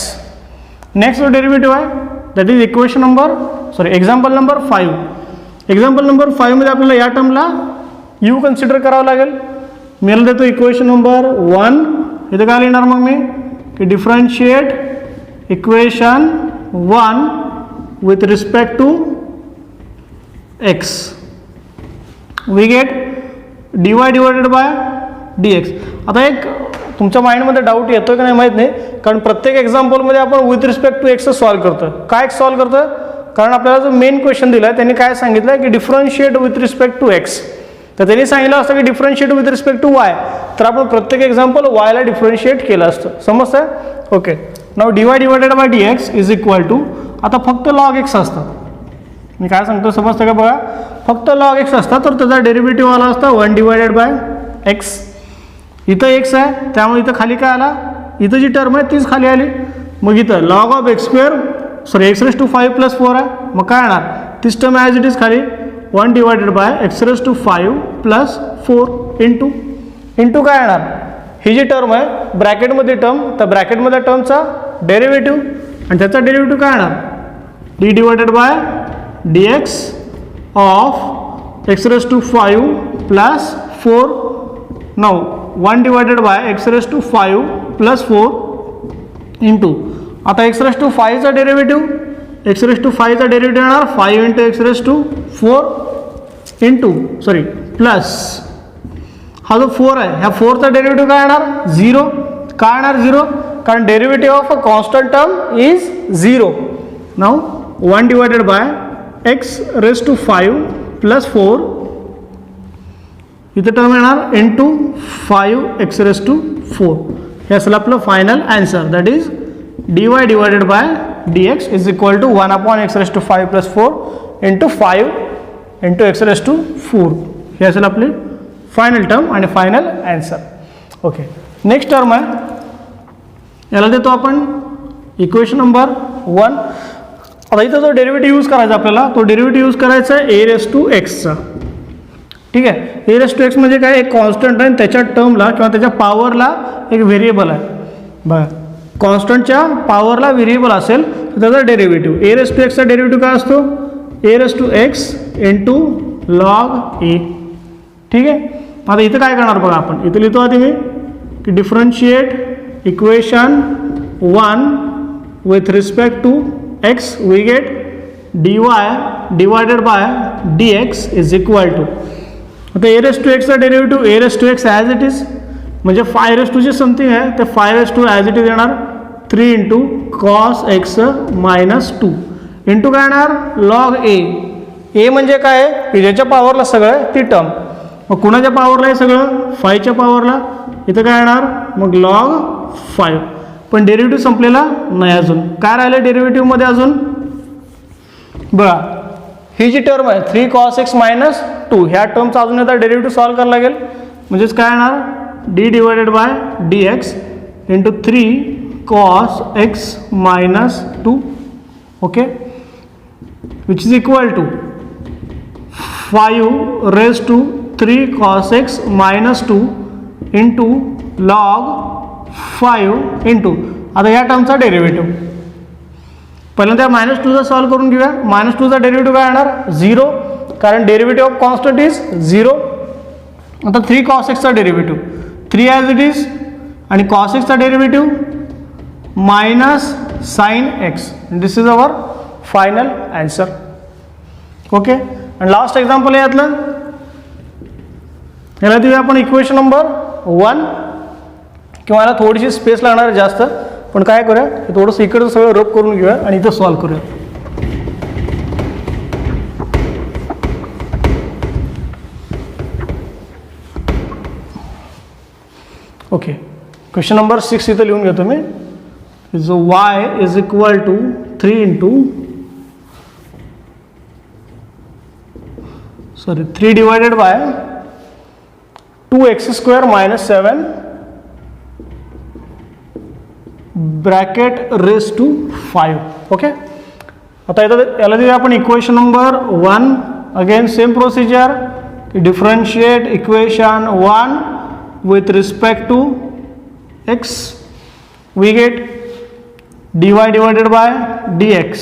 Next जो derivative आहे that is example number 5. Example number 5 मध्ये आपल्याला या टर्मला u consider करावं लागेल. मी देतो इक्वेशन नंबर 1. इथं काय लिहिणार मग मी की differentiate equation 1 with respect to x. We get dy divided by dx. आता एक तुमच्या माइंडमध्ये डाऊट येतो की नाही माहीत नाही, कारण प्रत्येक एक्झाम्पलमध्ये आपण with respect to x solve करतो. काय सॉल्व करतो? कारण आपल्याला जो मेन क्वेश्चन दिला आहे त्यांनी काय सांगितलं की differentiate with respect to x. तर त्यांनी सांगितलं असतं की differentiate with respect to y, तर आपण प्रत्येक एक्झाम्पल वायला डिफरन्शिएट केलं असतं. समजतं? Okay, now dy divided by dx is equal to, आता फक्त log x असतं. मी काय सांगतो समजतं का बघा, फक्त log x असतं तर त्याचा डेरिव्हेटिव्ह आला असता 1 डिवायडेड बाय x. इथं x आहे त्यामुळे इथं खाली काय आला, इथं जी टर्म आहे तीच खाली आली. मग इथं log of x square sorry x raise to 5 plus 4 आहे, मग काय येणार तीच टर्म ॲज इट इज खाली 1 divided by x raise to 5 plus 4 into काय येणार, ही जी टर्म आहे ब्रॅकेटमध्ये टर्म, तर ब्रॅकेटमधल्या टर्मचा डेरिव्हेटिव्ह आणि त्याचा डेरिव्हेटिव्ह काय येणार d divided by dx of x raise to 5 plus 4. Now 1 divided by x raise to 5 plus 4 into, आता x रेस टू 5 चा डेरिव्हेटिव्ह, x रेस टू 5 चा डेरिव्हेटिव्ह येणार 5 into x raise to 4 into sorry plus हा जो 4 आहे ह्या 4 चा derivative काय येणार 0. काय येणार 0? कारण derivative of a constant term is 0. Now 1 divided by x raise to 5 plus 4 इथं टर्म येणार इंटू 5x रेस टू 4. हे असेल आपलं final answer, that is dy divided by dx is equal to 1 upon x raise to 5 plus 4 into 5 into x raise to 4. हे असेल आपली final term आणि final answer. Okay, next term आहे, याला देतो आपण इक्वेशन नंबर 1. आता इथं जो डेरिव्हेटिव्ह यूज करायचा आपल्याला, तो डेरिव्हेटिव्ह यूज करायचा आहे a रेस टू एक्सचा. ठीक आहे, a रेस टू एक्स म्हणजे काय, एक कॉन्स्टंट आहे, त्याच्या टर्मला किंवा त्याच्या पॉवरला एक व्हेरिएबल आहे. बघा, कॉन्स्टंटच्या पॉवरला व्हेरिएबल असेल तर त्याचा डेरिव्हेटिव्ह a रेस टू एक्सचा डेरिव्हेटिव्ह काय असतो, a raise to x into log a. ठीक आहे, आता इथं काय करणार बघा, आपण इथं लिहितो आधी मी की differentiate equation 1 with respect to x. We get dy divided by dx is equal to, आता a रेस टू एक्सचा derivative a raise to x as it is म्हणजे 5 रेस टू जे समथिंग आहे ते 5 raise to as it is येणार 3 into cos x minus 2 into काय येणार log ए. ए म्हणजे काय आहे की ज्याच्या पॉवरला सगळं ती टर्म, मग कुणाच्या पॉवरला आहे सगळं 5च्या पॉवरला, इथं काय येणार मग लॉग 5. पण डेरिव्हेटिव्ह संपलेला नाही अजून. काय राहिलं डेरिव्हेटिव्हमध्ये अजून बघा, ही जी टर्म आहे 3 cos x मायनस 2 ह्या टर्मचा अजून आता डेरिव्हेटिव्ह सॉल्व करायला लागेल. म्हणजेच काय येणार d divided by d x into 3 cos x minus 2 okay, which is equal to 5 raise to 3 cos x minus 2 into log 5 into आता या टर्मचा डेरिव्हेटिव्ह. पहिल्यांदा मायनस 2चा सॉल्व करून घेऊया. मायनस 2चा डेरिव्हेटिव्ह काय येणार 0, कारण डेरिव्हेटिव्ह ऑफ कॉन्स्टंट इज 0. आता 3 cos x चा डेरिव्हेटिव्ह 3 ॲज इट इज आणि cos x चा derivative minus sine x. This is our final answer. Okay, आणि लास्ट एक्झाम्पल आहे यातलं, ह्याला देऊया आपण इक्वेशन नंबर 1 किंवा याला थोडीशी स्पेस लागणार आहे जास्त, पण काय करूया थोडंसं इकडचं सगळं रब करून घेऊया आणि इथं सॉल्व करूया. ओके, क्वेश्चन नंबर 6 इथं लिहून घेतो मी. जो y is equal to 3 divided by 2x² minus 7 bracket raise to 5. Okay, आता इथं याला देऊया आपण equation number 1. Again same procedure, differentiate equation 1 with respect to x. We get dy divided by dx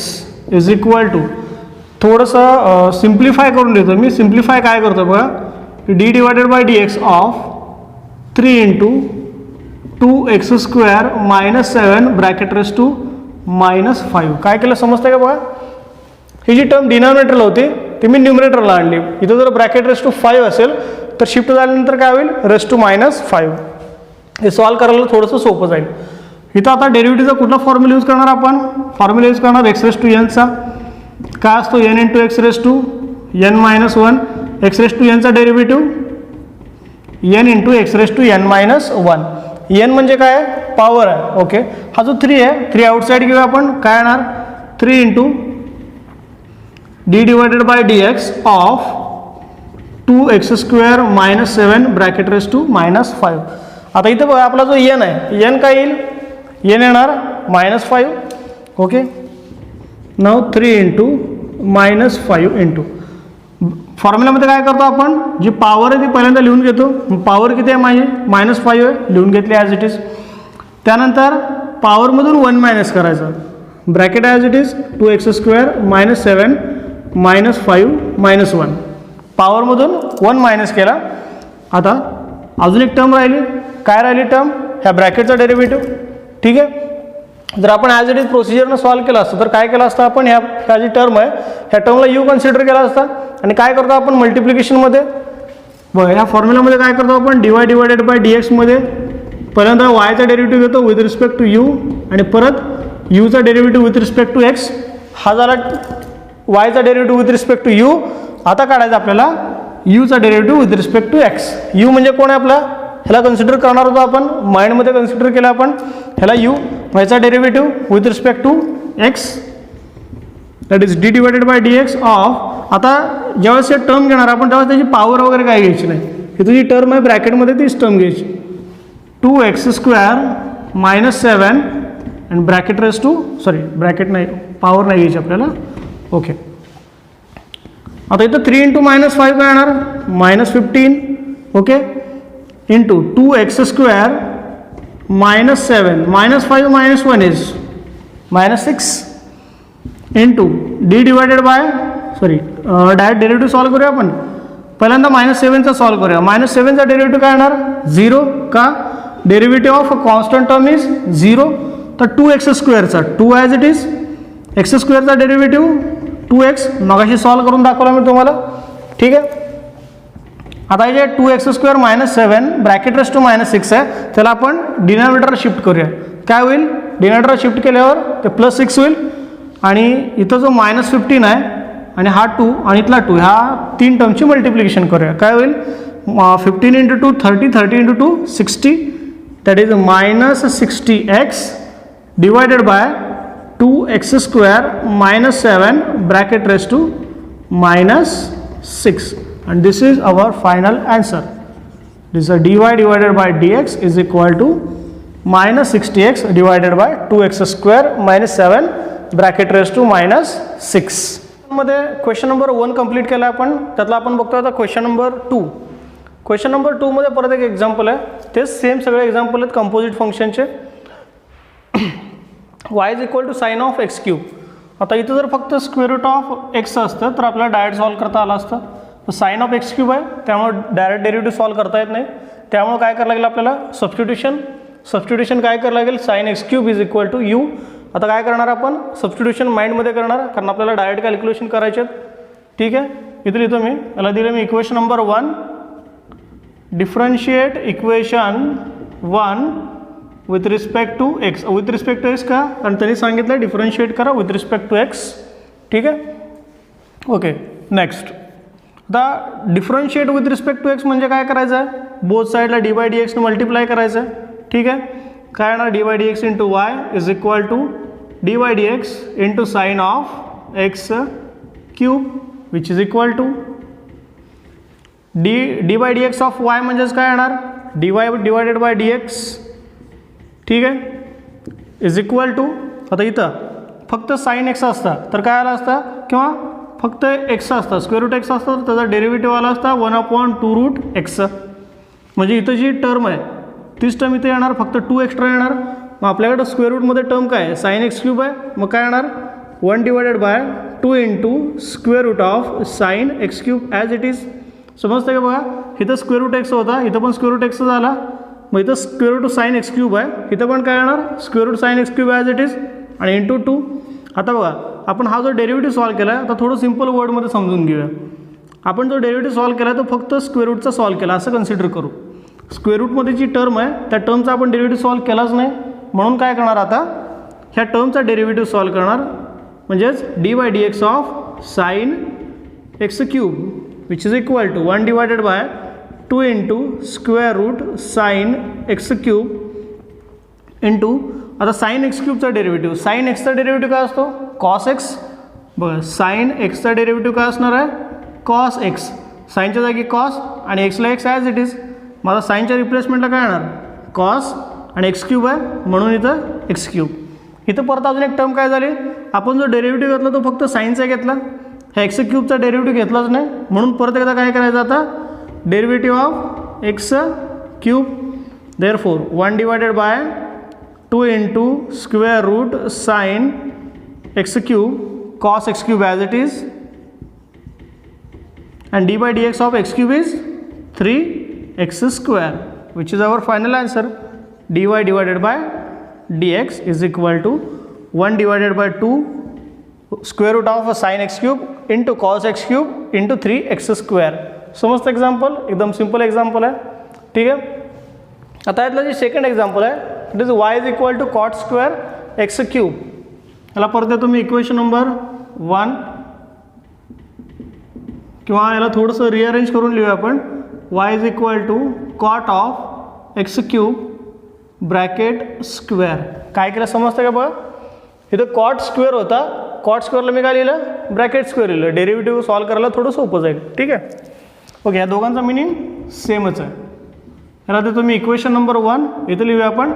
is equal to, थोडंसं simplify करून देतो मी. Simplify काय करतो बघा, d divided by d x of 3 इंटू 2x² minus 7 bracket raise to minus 5. काय केलं समजतं का बघा, ही जी टर्म डिनॉमिनेटरला होती ती मी न्यूमरेटरला आणली. इथं जर ब्रॅकेट रेस टू 5 असेल तर शिफ्ट झाल्यानंतर काय होईल रेस टू मायनस 5. हे सॉल्व करायला थोडंसं सोपं जाईल. इथं आता डेरिव्हेटिव्हचा कुठला फॉर्म्युला यूज करणार आपण, फॉर्म्युला यूज करणार x रेस टू nचा. काय असतो n into x raise to n minus 1. X raise to nचा derivative n into x raise to n minus 1. n म्हणजे काय पॉवर आहे. ओके, हा जो 3 आहे 3 आउटसाईड घेऊया आपण. काय येणार 3 into d divided by d x of 2x² minus 7 bracket raise to minus 5. आता इथं बघा आपला जो n आहे n काय येईल, n येणार मायनस 5. ओके, नाव 3 इंटू मायनस 5 इंटू फॉर्म्युलामध्ये काय करतो आपण, जी पॉवर आहे ती पहिल्यांदा लिहून घेतो. पॉवर किती आहे माझी मायनस 5 आहे, लिहून घेतली ॲज इट इज. त्यानंतर पॉवरमधून 1 मायनस करायचं, bracket as it is 2x² minus 7 minus 5 minus 1. पॉवरमधून 1 minus केला. आता अजून एक टर्म राहिली. काय राहिली टर्म, ह्या ब्रॅकेटचा डेरिव्हेटिव्ह. ठीक आहे, जर आपण ॲज इट इज प्रोसिजरनं सॉल्व केलं असतं तर काय केलं असतं आपण, ह्या जी टर्म आहे ह्या टर्मला यू कन्सिडर केला असता. आणि काय करतो आपण मल्टिप्लिकेशनमध्ये बघा, ह्या फॉर्म्युलामध्ये काय करतो आपण dy डिवायडेड बाय डी एक्समध्ये पहिल्यांदा वायचा डेरिव्हेटिव्ह घेतो विथ रिस्पेक्ट टू यू आणि परत यूचा derivative with respect to x. हा झाला वायचा derivative with respect to u. आता काढायचा आपल्याला यूचा derivative with respect to x. U म्हणजे कोण आहे आपला, ह्याला कन्सिडर करणार होतो आपण, माइंडमध्ये कन्सिडर केलं आपण ह्याला यू. ह्याचा derivative with respect to x that is d divided by d x of. आता ज्यावेळेस हे टर्म घेणार आपण त्यावेळेस त्याची पॉवर वगैरे काय घ्यायची नाही. ही तुझी टर्म आहे ब्रॅकेटमध्ये तीच टर्म घ्यायची. 2x² मायनस 7 आणि ब्रॅकेट रेस टू ब्रॅकेट नाही, पॉवर नाही घ्यायची आपल्याला. ओके, आता इथं 3 इंटू मायनस 5 काय येणार minus 15. Okay, into 2x² minus 7 minus 5 minus 1 is minus 6 into d divided bye direct derivative solve करूया आपण. पहिल्यांदा मायनस 7चा सॉल्व करूया. मायनस 7चा डेरिव्हेटिव्ह काय येणार 0. का derivative of a constant term is 0. तर 2x²चा 2 as it is, x² derivative 2x मगाशी solve करून दाखवला मी तुम्हाला. ठीक आहे, आता हे जे 2x² minus 7 bracket raise to minus 6 आहे त्याला आपण डिनॉमिनेटर शिफ्ट करूया. काय होईल डिनॉमिनेटर शिफ्ट केल्यावर ते प्लस 6 होईल. आणि इथं जो मायनस 15 आहे आणि हा 2 आणि इथला 2 ह्या 3 टर्मची मल्टिप्लिकेशन करूया. काय होईल 15 into 2 30, 30 into 2 60 that is minus 60x divided by 2x² minus 7 bracket raised to minus 6, and this is our final answer. This is a dy divided by dx is equal to minus 60x divided by 2x² minus 7 bracket raised to minus 6. मध्ये question number 1 complete केला आपण. त्यातला आपण बघतो आता question number 2. Question number 2 मध्ये परत एक एक्झाम्पल आहे. ते सेम सगळे एक्झाम्पल आहेत कंपोजिट फंक्शनचे. y is equal to sine of x cube. आता इथं जर फक्त स्क्वेअर रूट ऑफ एक्स असतं तर आपल्याला डायरेक्ट सॉल्व करता आलं असतं. तर साइन ऑफ एक्स क्यूब आहे त्यामुळे डायरेक्ट डेरिव्हेटिव्ह सॉल्व करता येत नाही. त्यामुळे काय करायला लागेल आपल्याला सबस्टिट्यूशन काय करायला लागेल sine x cube is equal to u. आता काय करणार आपण सबस्टिट्यूशन माइंडमध्ये करणार कारण आपल्याला डायरेक्ट कॅल्क्युलेशन करायचे आहेत. ठीक आहे, इथं लिहितो मी. याला दिलं मी equation number 1. Differentiate equation 1 with respect to x. With respect to x का, कारण त्यांनी सांगितलं डिफरन्शिएट करा विथ रिस्पेक्ट टू एक्स. ठीक आहे, ओके. नेक्स्ट, आता differentiate with respect to x म्हणजे काय करायचं आहे, बोथ साईडला डी बाय डी एक्सने मल्टिप्लाय करायचं आहे. ठीक आहे, काय येणार d by d x into y is equal to d by d x into sine of x cube which is equal to d by d x of y म्हणजेच काय येणार d y divided by d x. ठीक आहे, is equal to, आता इथं फक्त sine x असता तर काय आला असता किंवा फक्त एक्स असता स्क्वेअर रूट एक्स असता तर त्याचा डेरिव्हेटिव्ह आला असता 1/2 रूट एक्स. म्हणजे इथं जी टर्म आहे तीच टर्म इथे येणार, फक्त 2 एक्स्ट्रा येणार. मग आपल्याकडं स्क्वेअर रूटमध्ये टर्म काय आहे साइन एक्स क्यूब आहे. मग काय येणार 1 divided by 2 into square root of sine x cube as it is. समजतं का बघा, इथं स्क्वेअर रूट एक्स होता, इथं पण स्क्वेअर रूट एक्स झाला. मग इथं square root sine x cube आहे, इथं पण काय येणार square root sine x cube as it is आणि इंटू 2. आता बघा आपण हा जो डेरिव्हेटिव्ह सॉल्व केला आहे आता थोडं सिम्पल वर्डमध्ये समजून घेऊया. आपण जो डेरिव्हेटिव्ह सॉल्व केला तो फक्त स्क्वेअर रूटचा सॉल्व केला असं कन्सिडर करू. स्क्वेअर रूटमध्ये जी टर्म आहे त्या टर्मचा आपण डेरिव्हेटिव्ह सॉल्व केलाच नाही. म्हणून काय करणार आता ह्या टर्मचा डेरिव्हेटिव्ह सॉल्व करणार म्हणजेच d by d x of sine x cube which is equal to 1 divided by 2 into square root sine x cube into, आता साइन एक्स क्यूबचा डेरिव्हेटिव्ह, साइन एक्सचा डेरिव्हेटिव्ह काय असतो कॉस एक्स. बघा साइन एक्सचा derivative काय असणार आहे कॉस एक्स. साईनच्या जागी कॉस आणि एक्सला एक्स ॲज इट इज. माझा साईनच्या रिप्लेसमेंटला काय येणार कॉस आणि एक्स क्यूब आहे म्हणून इथं एक्स क्यूब. इथं परत अजून एक टर्म काय झाली, आपण जो डेरिव्हेटिव्ह घेतला तो फक्त साईनचा घेतला, ह्या एक्स क्यूबचा डेरिव्हेटिव्ह घेतलाच नाही. म्हणून परत एकदा काय करायचं आता derivative of x cube. Therefore 1 divided by 2 into square root sine x cube cos x cube as it is and d by dx of x cube is 3x square which is our final answer. dy divided by dx is equal to 1 divided by 2 square root of sin x cube into cos x cube into 3x square. समजतं example, एकदम simple example आहे. ठीक आहे, आता यातलं जे second example आहे it is y is equal to cot square x cube. याला परत येतो मी इक्वेशन नंबर 1 किंवा याला थोडंसं रिअरेंज करून लिहूया आपण. y is equal to cot of x cube bracket square. काय केलं समजतं का बघा, इथं कॉट स्क्वेअर होता, कॉट स्क्वेअरला मी काय लिहिलं ब्रॅकेट स्क्वेअर लिहिलं. डेरिव्हेटिव्ह सॉल्व करायला थोडं सोपं जाईल. ठीक आहे, ओके. या दोघांचा मिनिंग सेमच आहे. याला देतो मी इक्वेशन नंबर 1. इथं लिहूया आपण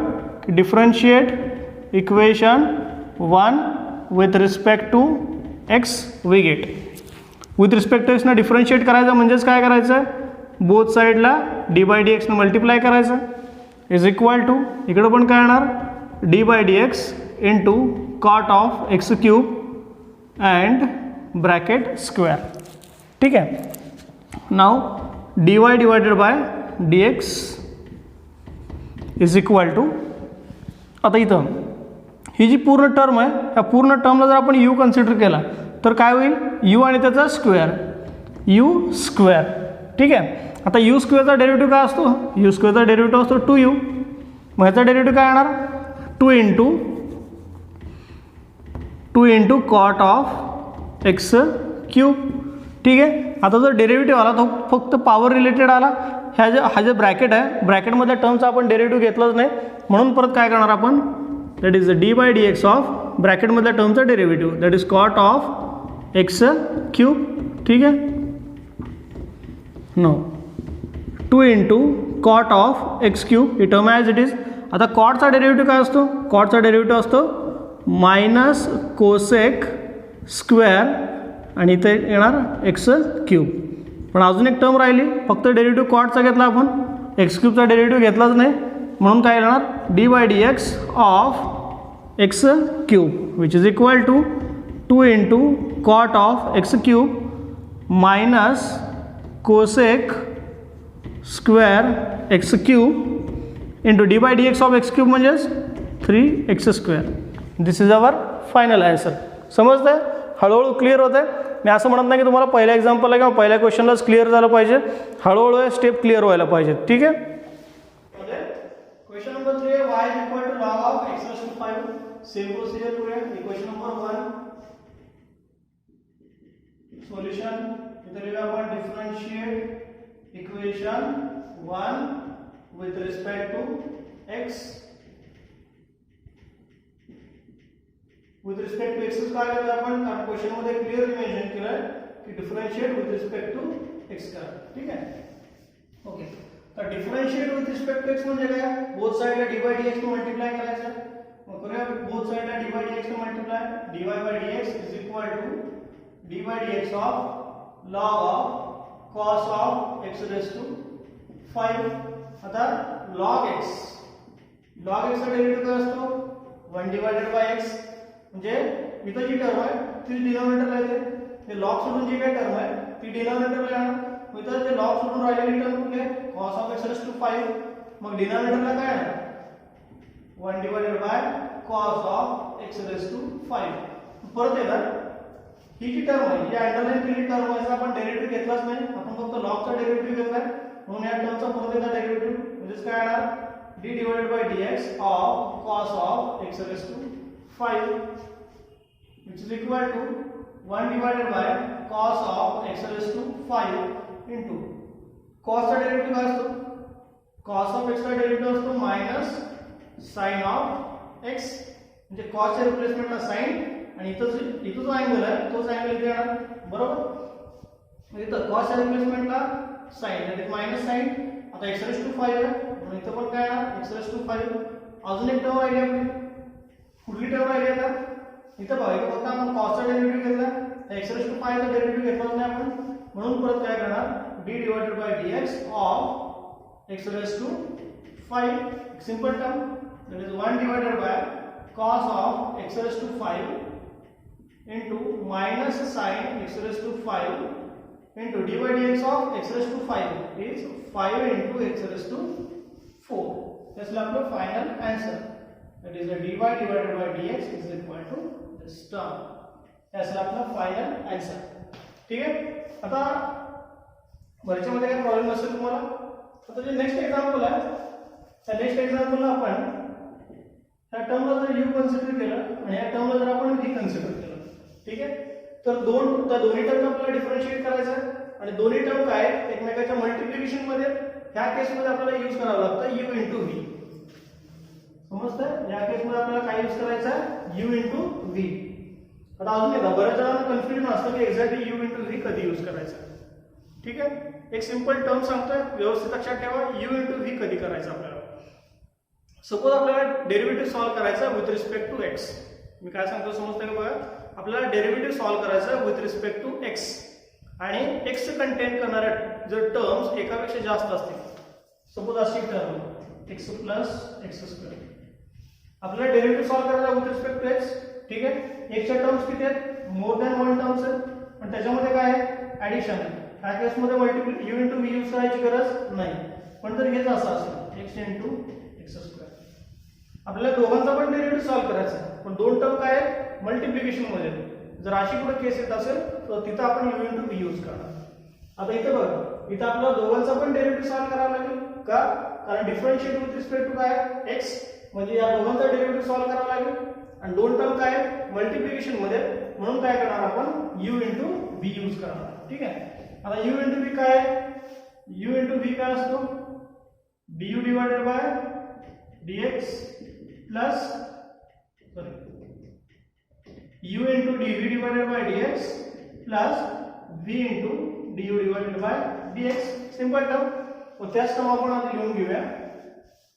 differentiate equation 1 with respect to x we get. With respect to एक्सनं डिफरन्शिएट करायचं म्हणजेच काय करायचं बोथ साईडला डी बाय डी एक्सनं मल्टिप्लाय करायचं इज इक्वल टू, इकडं पण काय येणार d by d x into cot of x cube and bracket square. ठीक आहे, now d y divided by d x is equal to, आता इथं ही जी पूर्ण टर्म आहे ह्या पूर्ण टर्मला जर आपण यू कन्सिडर केला तर काय होईल यू आणि त्याचा स्क्वेअर यू स्क्वेअर. ठीक आहे, आता यू स्क्वेअरचा डेरिव्हेटिव्ह काय असतो यू स्क्वेअरचा डेरिव्हेटिव्ह असतो 2u. मग ह्याचा डेरिव्हेटिव्ह काय येणार 2 into cot of x cube. ठीक आहे, आता जर डेरिव्हेटिव्ह आला तो फक्त पॉवर रिलेटेड आला. हा जे ब्रॅकेट आहे ब्रॅकेटमधल्या टर्मचा आपण डेरिव्हेटिव्ह घेतलाच नाही म्हणून परत काय करणार आपण that is the d by d x of ब्रॅकेटमधल्या टर्मचा derivative that is cot of x cube. ठीक आहे. No 2 into cot of x cube ही टर्म ॲज इट इज. आता कॉटचा डेरिव्हेटिव्ह काय असतो? कॉटचा डेरिव्हेटिव्ह असतो मायनस कोसेक स्क्वेअर आणि इथे येणार एक्स क्यूब. पण अजून एक टर्म राहिली, फक्त डेरिव्हेटिव्ह कॉटचा घेतला आपण, एक्स क्यूबचा डेरिव्हेटिव्ह घेतलाच नाही, म्हणून काय येणार d by d x of x cube which is equal to 2 into cot of x cube minus cosec square x cube into d by d x of x cube म्हणजेच 3x square. This is our final answer. समजतं आहे? हळूहळू clear होतं आहे. मी असं म्हणत नाही की तुम्हाला पहिल्या एक्झाम्पलला किंवा पहिल्या क्वेश्चनलाच क्लिअर झालं पाहिजे, हळूहळू स्टेप क्लिअर व्हायला पाहिजे. ठीक आहे. Question number 3 y is equal to log of x raised to 5. Same procedure करूया. Equation number 1 solution. इथे लिहूया आपण differentiate equation 1 with respect to x. with respect to x काय करतो आपण? कारण क्वेश्चन मध्ये क्लिअरली मेन्शन केलंय की differentiate with respect to x करा. ठीक आहे. ओके. तर differentiate with respect to x म्हणजे काय? बोथ साइडला dy dx ने मल्टिप्लाय करायचं. मग करूया बोथ साइडला dy dx ने multiply. dy by dx is equal to dy dx of log of cos of x raised to 5. आता log x चा डेरिव्हेटिव्ह काय असतो? 1 divided by x. म्हणजे इथं जी टर्म आहे ती डिनॉमिनेटरला येते. ते लॉग सोडून जी काही टर्म आहे ती डिनॉमिनेटरला येणार. इथं जे लॉग सोडून राहिलेली टर्म कुठली आहे? cos of x raised to 5. मग डिनॉमिनेटरला काय येणार? 1 divided by cos of x raised to 5. परत येणार ही जी टर्म आहे, जी अंडरलाईन केलेली टर्म आहे, आपण डेरिव्हेटिव्ह घेतलाच नाही, आपण फक्त लॉगचा डेरिव्हेटिव्ह घेतलाय, म्हणून या टर्मचा परत येणार डेरिव्हेटिव्ह म्हणजे काय येणार? d divided by dx of cos of x raised to 5 which is equal to 1 divided by cos of x raised to 5 into cos चा डेरिव्हेटिव्ह काय असतो? cos of x चा डेरिव्हेटिव्ह असतो मायनस sin of x. म्हणजे cos च्या रिप्लेसमेंटला sin आणि इथं जो अँगल आहे तोच अँगल इथे येणार. बरोबर. इथं cos च्या रिप्लेसमेंटला sin म्हणजे मायनस sin. आता x raised to 5 आहे म्हणून इथं पण काय येणार? x raised to 5. अजून एक टर्म राहिली आपली. कुठली टर्म राहिली आता? इथं बघा, इथं फक्त आपण cos चा डेरिव्हेटिव्ह घेतला, x raised to 5 चा डेरिव्हेटिव्ह घेतलाच नाही आपण, म्हणून परत काय करणार? d divided by dx of x raised to 5. Simple term that is 1 divided by cos of x raised to 5 into minus sin x raised to 5 into d by dx of x raised to 5 is 5 into x raised to 4. This is our final answer. That is the dy divided by dx is equal to this term. This is our final answer. ठीक है. आता वरच्यामध्ये काय problem असेल तुम्हाला? आता जे next example आहे त्या नेक्स्ट एक्झाम्पलला आपण त्या टर्मला जर u कन्सिडर केलं आणि या टर्मला जर आपण v कन्सिडर केलं, ठीक आहे, तर त्या दोन्ही टर्म आपल्याला डिफरन्शिएट करायचं आहे आणि दोन्ही टर्म काय एकमेकांच्या मल्टिप्लिकेशन मध्ये ह्या केस मध्ये आपल्याला यूज करावं लागतं u into v. समजतंय? या केस मध्ये आपल्याला काय यूज करायचं आहे? u into v. आता अजून एकदा बऱ्याच जणांना कन्फ्युजन असतं की एक्झॅक्टली u into v कधी यूज करायचं. ठीक आहे. एक सिंपल टर्म सांगतोय, व्यवस्थित लक्षात ठेवा. u into v कधी करायचं आपल्याला? सपोज आपल्याला डेरिव्हेटिव्ह सॉल्व करायचा विथ रिस्पेक्ट टू x. मी काय सांगतो समजतंय का? बघा, आपल्याला डेरिव्हेटिव्ह सॉल्व करायचा विथ रिस्पेक्ट टू x आणि x कंटेन करणाऱ्या जर टर्म्स एकापेक्षा जास्त असतील, सपोज अशी term x plus x square, आपल्याला डेरिव्हेटिव्ह सॉल्व करायचा विथ रिस्पेक्ट टू x. ठीक आहे. x च्या टर्म्स किती आहेत? मोर दॅन वन टर्म्स आहेत, पण त्याच्यामध्ये काय आहे? ऍडिशन आहे. ह्या केसमध्ये multiple u into v use करायची गरज नाही. पण जर हेच असं असेल x into x स्क्वेअर, आपल्याला दोघांचा पण डेरिव्हेटिव्ह सॉल्व करायचा आहे, पण दोन टर्म काय आहेत? मल्टिप्लिकेशन मध्ये. जर अशी कुठे केस येत असेल तर तिथं आपण u into v यूज करणार. आता इथं बघा, इथं आपल्याला दोघांचा पण डेरिव्हेटिव्ह सॉल्व करावा लागेल का? कारण डिफरन्शिएट विथ रिस्पेक्ट टू काय? x. म्हणजे या दोघांचा डेरिव्हेटिव्ह सॉल्व करावा लागेल आणि दोन टर्म काय मल्टिप्लिकेशन मध्ये, म्हणून काय करणार आपण? u into v यूज करणार. ठीक आहे. आता u into v काय? u into v काय असतो? du divided by dx plus u into dv divided by dx plus v into du divided by dx. Simple term. व त्याच टर्म आपण आता लिहून घेऊया.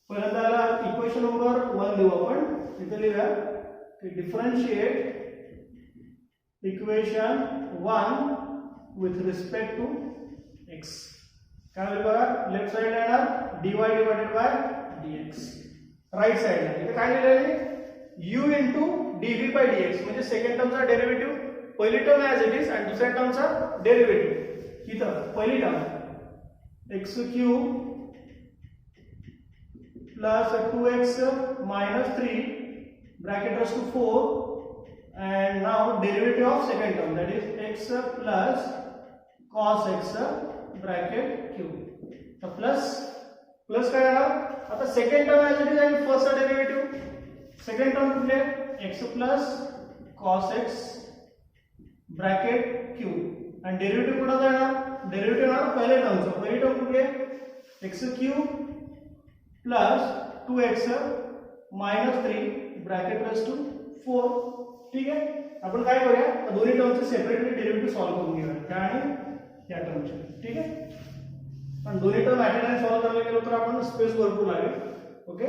पहिल्यांदा याला इक्वेशन नंबर 1 देऊ आपण. इथे लिहूया की differentiate equation 1 with respect to x. काय होईल बघा, लेफ्ट साइडला येणार dy divided by dx. Right साइडला इथे काय लिहिलेलं आहे u into dv by dx म्हणजे सेकंड टर्मचा डेरिव्हेटिव्ह. पहिली टर्म ॲज इट इज आणि दुसऱ्या टर्मचा डेरिव्हेटिव्ह. इथं पहिली term x cube plus 2x minus 3 bracket raised to 4 and now derivative of second term that is x plus cos x bracket cube. तर plus काय येणार आता second term as it is आणि first derivative. Second term कुठले x plus cos x bracket cube आणि derivative कुठला येणार derivative येणार पहिल्या टर्मचा. पहिली टर्म कुठली x cube plus 2x minus 3 bracket raised to 4. ठीक आहे. आपण काय करूया दोन्ही टर्मचे सेपरेटली डेरिव्हेटिव्ह सॉल्व्ह करून घेऊया त्या आणि या टर्मचे. ठीक आहे. पण दोन्ही term at a time solve करायला गेलो तर आपण स्पेस भरपूर लागेल. ओके.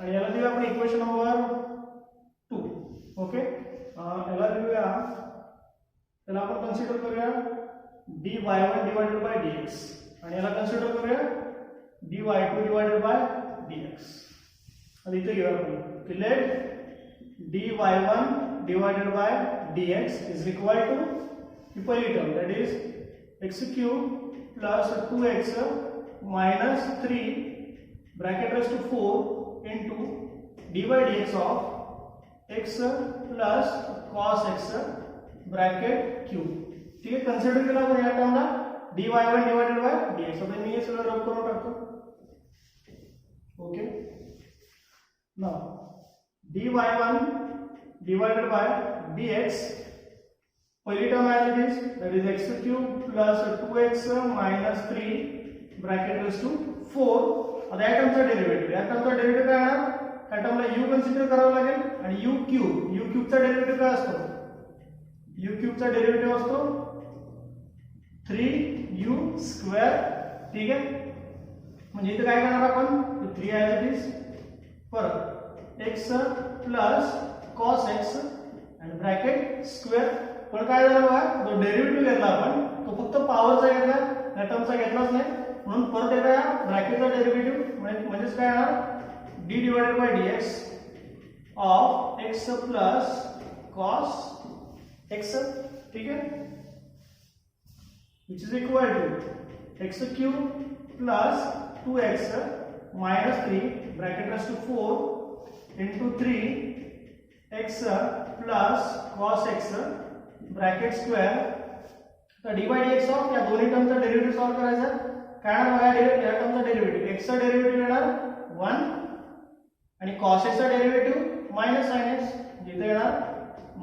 आणि याला देऊया आपण इक्वेशन नंबर 2. ओके. याला देऊया त्याला आपण कन्सिडर करूया dy1 डिवाइडेड बाय dx आणि याला कन्सिडर करूया dy2 डिवाइडेड बाय dx. आणि इथे घेऊया आपण की let dy1 divided by dx is equal to ही पहिली term that is x cube plus 2x minus 3 bracket raise to 4 into dy dx of x plus cos x bracket cube. ठीक आहे. Consider केला आपण या टर्मला dy1 डिवाइडेड बाय dx. आता मी हे सगळं रब करून टाकतो. Okay. Now dy1 divided by dx पहिली term as it is that is x cube plus 2x minus 3 bracket raise to 4. आता या टर्मचा डेरिव्हेटिव्ह काय येणार या टर्मला u कन्सिडर करावं लागेल आणि u क्यूबचा डेरिव्हेटिव्ह काय असतो u क्यूबचा डेरिव्हेटिव्ह असतो 3u स्क्वेअर. ठीक आहे. म्हणजे इथे काय करणार आपण 3 ॲज इट इज परत x प्लस cos x आणि ब्रॅकेट स्क्वेअर. पण काय झालं बघा जो डेरिव्हेटिव्ह घेतला आपण तो फक्त पॉवरचा घेतला या टर्मचा घेतलाच नाही म्हणून परत एकदा या ब्रॅकेटचा डेरिव्हेटिव्ह म्हणजेच काय येणार d divided by dx of x plus cos x. ठीक आहे. which is equal to x cube plus 2x minus 3 bracket raised to 4 into 3x plus cos x bracket square. तर dy dx ऑफ या दोन्ही टर्मचा derivative solve करायचा. काय येणार या टर्मचा डेरिव्हेटिव्ह x चा डेरिव्हेटिव्ह येणार 1 आणि cos x चा डेरिव्हेटिव्ह मायनस sin x जिथे येणार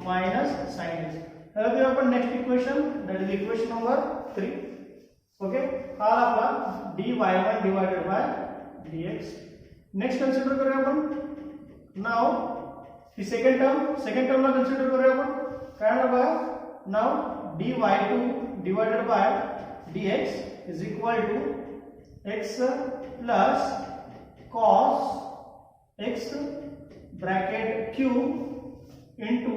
मायनस sin x. त्याला देऊ आपण next equation that is equation number 3. Okay. हा आपला dy1 divided by dx. Next consider करूया आपण नाउ ही सेकंड टर्मला कन्सिडर करूया आपण. काय येणार बघा now dy2 divided by dx is equal to x plus cos x bracket cube into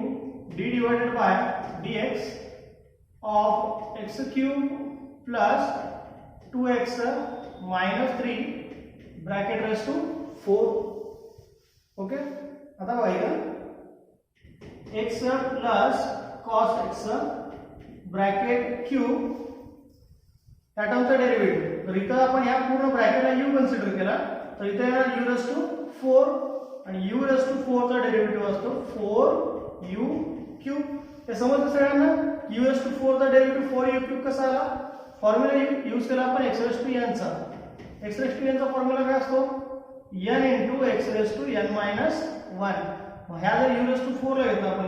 d divided by dx of x cube plus 2x minus 3 bracket raised to 4. Okay. आता बघा इथं x plus cos x bracket cube त्या टर्मचा derivative. तर इथं आपण या पूर्ण ब्रॅकेटला u कन्सिडर केला तर इथे येणार u रेस टू 4 आणि u रेस टू 4 चा डेरिव्हेटिव्ह असतो 4u क्यूब. हे समजतं सगळ्यांना. u रेस टू 4 चा डेरिव्हेटिव्ह 4u क्यूब कसा आला फॉर्म्युला यूज केला आपण x रेस टू n चा. x रेस टू n चा फॉर्म्युला काय असतो n into x raise to n minus 1. ह्या जर u रेस टू 4 ला घेतला आपण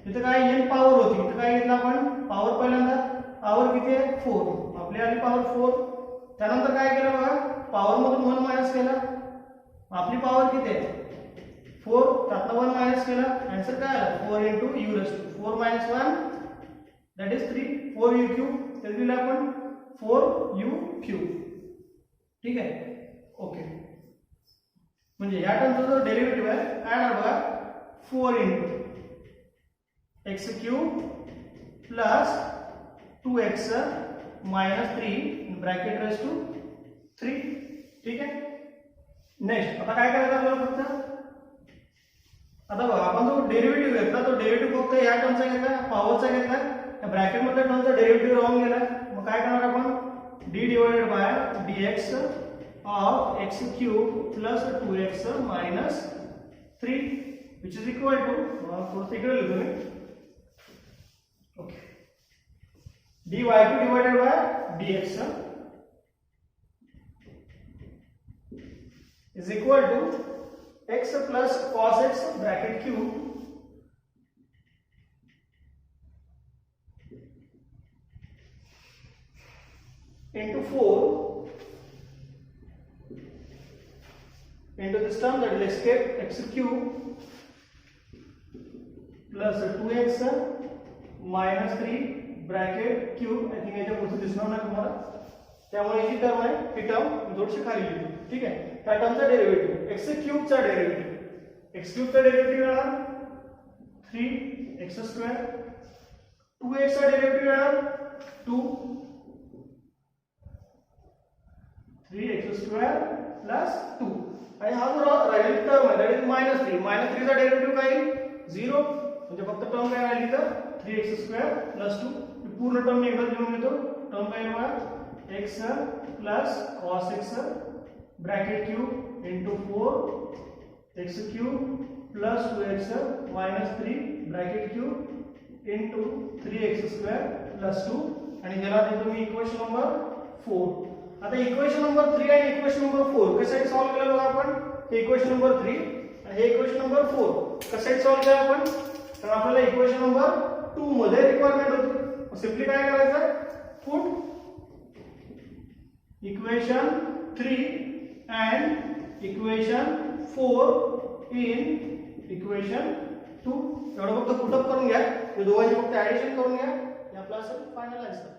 इथं काय n पॉवर होती इथं काय घेतला आपण पॉवर पहिल्यांदा पॉवर किती आहे 4 आपली आली पॉवर 4. त्यानंतर काय केलं बघा पॉवर मधून 1 मायनस केला आपली पॉवर किती आहे 4 त्यातनं 1 मायनस केला, आन्सर काय आला 4 into u raise to 4 minus 1 that is 3 4 u cube, ते दिलं आपण 4 यू क्यूब. ठीक आहे, ओके. म्हणजे या टर्मचा जो डेरिव्हेटिव्ह आहे काय येणार बघा 4 into x cube plus 2x minus 3 bracket raise to 3. ठीक आहे. नेक्स्ट आता काय करायचं आपल्याला फक्त, आता बघा आपण जो डेरिव्हेटिव्ह घेतला तो डेरिव्हेटिव्ह फक्त या टर्मचा घेतला, पॉवरचा घेतला, या ब्रॅकेट मधल्या टर्मचा डेरिव्हेटिव्ह राहून गेला. मग काय करणार आपण d divided by dx of x cube plus 2x minus 3 which is equal to, थोडं इकडे लिहितो मी, okay, dy2 divided by dx is equal to x plus cos x bracket cube into 4 into this term, that is x cube plus 2x minus 3 bracket cube. I think याच्या पुढे दिसणार नाही तुम्हाला, त्यामुळे ही टर्म आहे, ही टर्म मी थोडीशी खाली लिहितो. ठीक आहे. त्या टर्मचा डेरिव्हेटिव्ह एक्स क्यूबचा डेरिव्हेटिव्ह, एक्स क्यूबचा डेरिव्हेटिव्ह येणार 3x स्क्वेअर, 2x चा डेरिव्हेटिव्ह येणार 2 3x स्क्वेअर प्लस 2, आणि हा जो राहिलेली टर्म आहे दॅट इज मायनस 3. मायनस 3 चा डेरिव्हेटिव्ह काय येईल 0, म्हणजे फक्त टर्म काय राहिली तर 3x स्क्वेअर प्लस 2. पूर्ण टर्म मी एकदा लिहून घेतो. टर्म काय येणार x plus cos x bracket cube into 4 x cube plus 2x minus 3 bracket cube into 3x square plus 2, आणि ह्याला देतो मी इक्वेशन नंबर 4. आता इक्वेशन नंबर 3 आणि इक्वेशन नंबर 4 कशासाठी सॉल्व्ह केलं बघा आपण. हे इक्वेशन नंबर 3 आणि हे इक्वेशन नंबर 4 कशासाठी सॉल्व्ह केलं आपण, तर आपल्याला इक्वेशन नंबर 2 मध्ये रिक्वायरमेंट होती. सिंपली काय करायचं, put equation 3 and equation 4 in equation 2. एवढं फक्त पुटअप करून घ्या, दोघांची फक्त ऍडिशन करून घ्या, हे आपलं असं फायनलाइज करा.